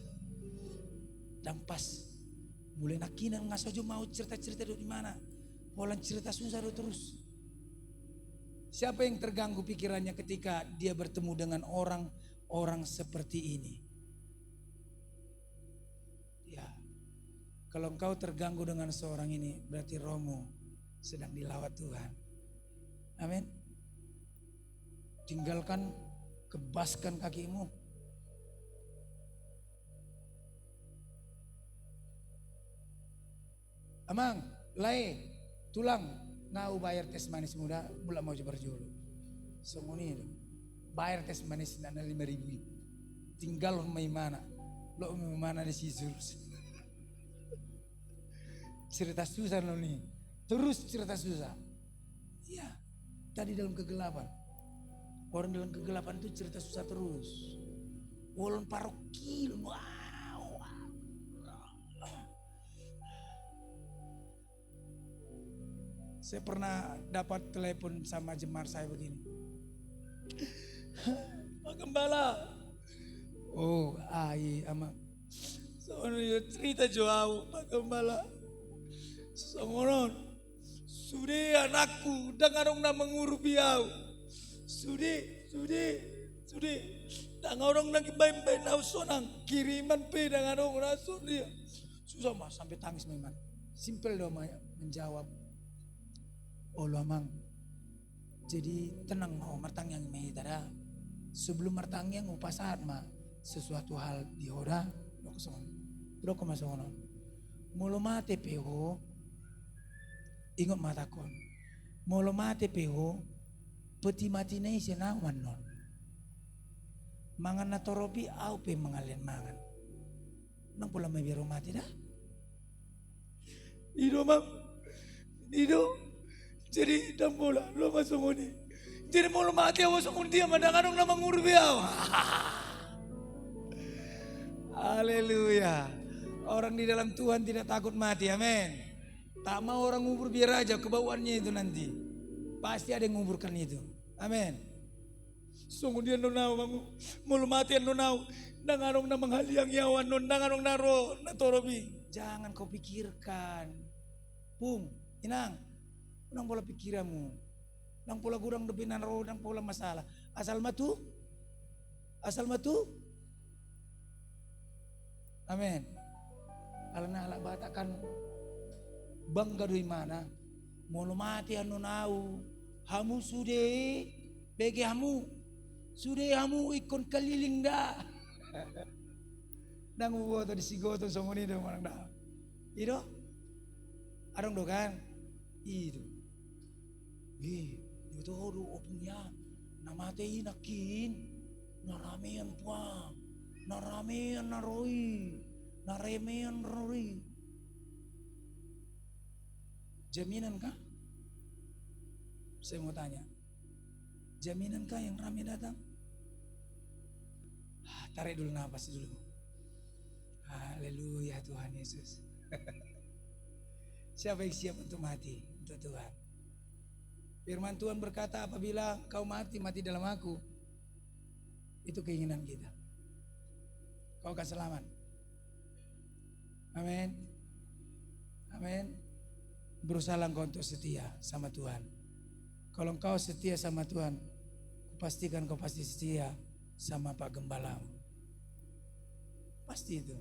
Dan pas mulai nakinan nggak saja mau cerita di mana. Polan cerita susah terus. Siapa yang terganggu pikirannya ketika dia bertemu dengan orang seperti ini? Ya, kalau engkau terganggu dengan seorang ini, berarti rohmu sedang dilawat Tuhan. Amin. Tinggalkan, kebaskan kakimu. Amang, lai, tulang, ngau bayar tes manis muda, mula mau coba jolo. Semuni itu, bayar tes manis nana 5.000. Tinggal mai mana, lo mai mana di sisur. Cerita susah lo nih, terus cerita susah. Iya. Tadi dalam kegelapan. Orang dalam kegelapan itu cerita susah terus. Wolon parokil. Wow. Saya pernah dapat telepon sama jemaat saya begini. Pak Gembala. Oh, ama. Soalnya cerita jauh Pak Gembala. Songonon. Sudah anakku, dengar orang nak mengurus biau. Sudah. Dengar orang lagi baik-baik nak sonang. Kiriman pe dengar orang rasul dia. Susah mas, sampai tangis memang. Simpel doa menjawab. Oh lamang. Jadi tenang mau martang yang tada. Sebelum martang yang upasaat mah sesuatu hal dihoda. Lo kemasongan. Mulu mate peho. Ingat matakon. Molo mate peho peti mati nei senawan non. Mangan na toropi au pe mangalen mangan. Nang pula may biro mati dah. Ido mam. Ido. Jadi dambola lo masuk ni. Tidak mau mati awas dia madanganong na mangurbi awa. Haleluya. Orang di dalam Tuhan tidak takut mati, amin. Tak mau orang ngubur biar aja kebawaannya itu nanti. Pasti ada yang nguburkan itu, amin. Sungguh dia nonau bangu, mulu mati nonau. Nanganong na menghaliang yawan non, nanganong naro na torobi. Jangan kau pikirkan. Pung, inang, nang pola pikiranmu. Nang pola gurang depi naro, nang pola masalah. Asal matu. Amin. Alana ala batakan bangga dari mana? Mulu mati nonau. Hamu sude, bege hamu. Sude hamu ikon keliling dah. Nang buat di sigoto songoni do marang dah. Ido, arong do kan? Ido. Itu do opunya. Namate inakin. Naramean puang. Naramean naroi. Naremean roi. Jaminan kah? Saya mau tanya. Jaminan kah yang rame datang? Tarik dulu napas dulu. Haleluya Tuhan Yesus. Siapa yang siap untuk mati untuk Tuhan? Firman Tuhan berkata apabila kau mati dalam aku. Itu keinginan kita. Kau akan selamat. Amin. Amin. Berusaha engkau untuk setia sama Tuhan. Kalau engkau setia sama Tuhan, pastikan kau pasti setia sama Pak Gembalamu. Pasti itu.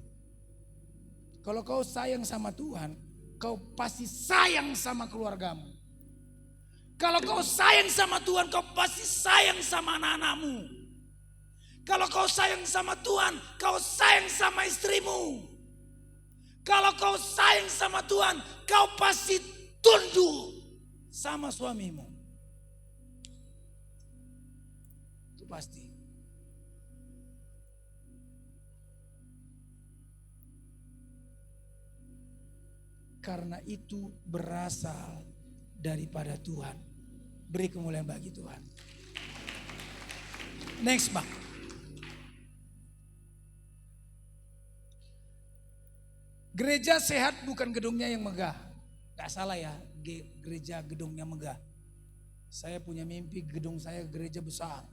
Kalau kau sayang sama Tuhan, kau pasti sayang sama keluargamu. Kalau kau sayang sama Tuhan, kau pasti sayang sama anak-anakmu. Kalau kau sayang sama Tuhan, kau sayang sama istrimu. Kalau kau sayang sama Tuhan, kau pasti tunduk sama suamimu. Itu pasti. Karena itu berasal daripada Tuhan. Beri kemuliaan bagi Tuhan. Next Bang. Gereja sehat bukan gedungnya yang megah. Gak salah ya, gereja gedungnya megah. Saya punya mimpi gedung saya gereja besar.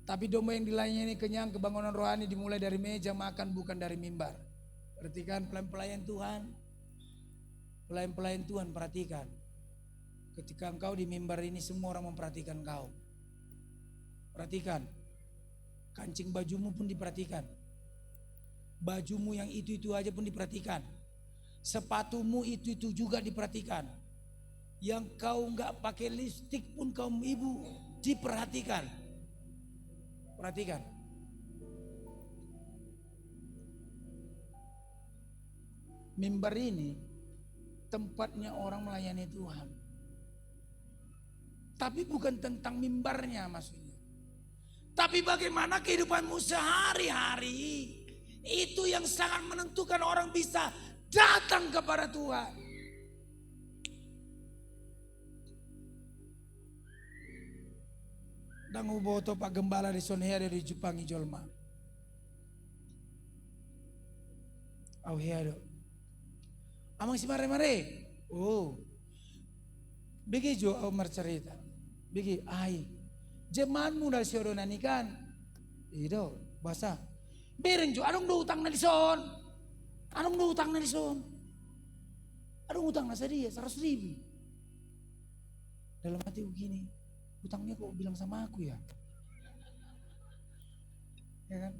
Tapi domba yang dilayani kenyang, kebangunan rohani dimulai dari meja makan bukan dari mimbar. Perhatikan pelayan-pelayan Tuhan. Pelayan-pelayan Tuhan perhatikan. Ketika engkau di mimbar ini semua orang memperhatikan engkau. Perhatikan. Kancing bajumu pun diperhatikan. Bajumu yang itu aja pun diperhatikan. Sepatumu itu juga diperhatikan. Yang kau enggak pakai lipstik pun kaum ibu diperhatikan. Perhatikan. Mimbar ini tempatnya orang melayani Tuhan. Tapi bukan tentang mimbarnya maksudnya. Tapi bagaimana kehidupanmu sehari-hari. Itu yang sangat menentukan orang bisa datang kepada Tuhan. Dangu boto Pak Gembala di Sonhea di Jepangi Jolma. Au heado. Amang si mare-mare. Oh. Bigi jo au marcerita. Bigi ai. Jemanmu dari siodonan ikan. Ido bahasa. Beren jo anong do utang na lison. Anong do utang na lison. Anong utang na sa dia 100,000. Dalam hati begini. Utangnya kok bilang sama aku ya? Ya kan?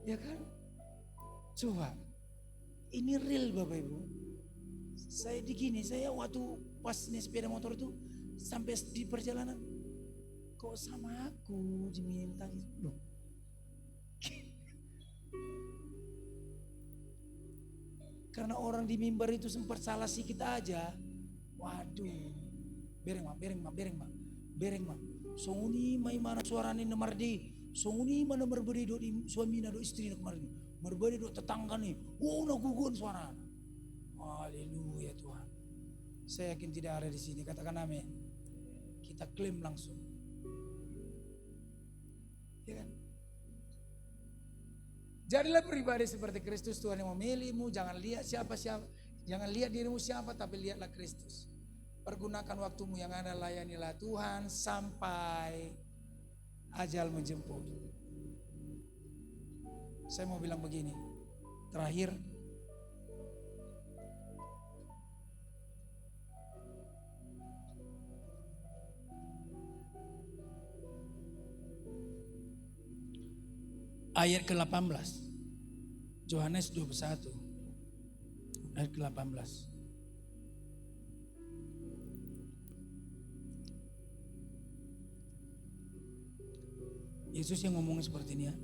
Ya kan? Coba. Ini real Bapak Ibu. Saya begini, saya waktu pas naik sepeda motor itu sampai di perjalanan kok sama aku diminta gitu loh. Karena orang di mimbar itu sempat salah sedikit aja. Waduh. Bereng mah. Songuni mai mana suarane namardi. Songuni mana berbeda do suami na do istri na kemarin. Berbeda do tetangga nih. Oh nagugun suara. Haleluya Tuhan. Saya yakin tidak ada di sini, katakan amin. kita klaim langsung. Ya kan? Jadilah pribadi seperti Kristus. Tuhan yang memilihmu. Jangan lihat siapa-siapa. Jangan lihat dirimu siapa, tapi lihatlah Kristus. Pergunakan waktumu yang ada, layanilah Tuhan sampai ajal menjemput. Saya mau bilang begini, terakhir, ayat ke-18, Yohanes 21, ayat ke-18. Yesus yang ngomong seperti ini ya.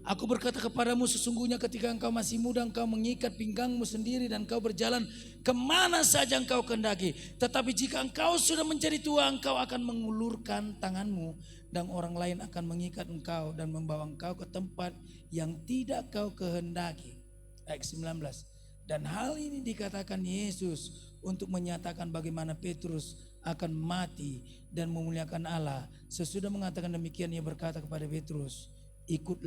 Aku berkata kepadamu, sesungguhnya ketika engkau masih muda, engkau mengikat pinggangmu sendiri dan engkau berjalan kemana saja engkau kehendaki. Tetapi jika engkau sudah menjadi tua, engkau akan mengulurkan tanganmu dan orang lain akan mengikat engkau dan membawa engkau ke tempat yang tidak kau kehendaki. Ayat 19. Dan hal ini dikatakan Yesus untuk menyatakan bagaimana Petrus akan mati dan memuliakan Allah. Sesudah mengatakan demikian, ia berkata kepada Petrus, ikutlah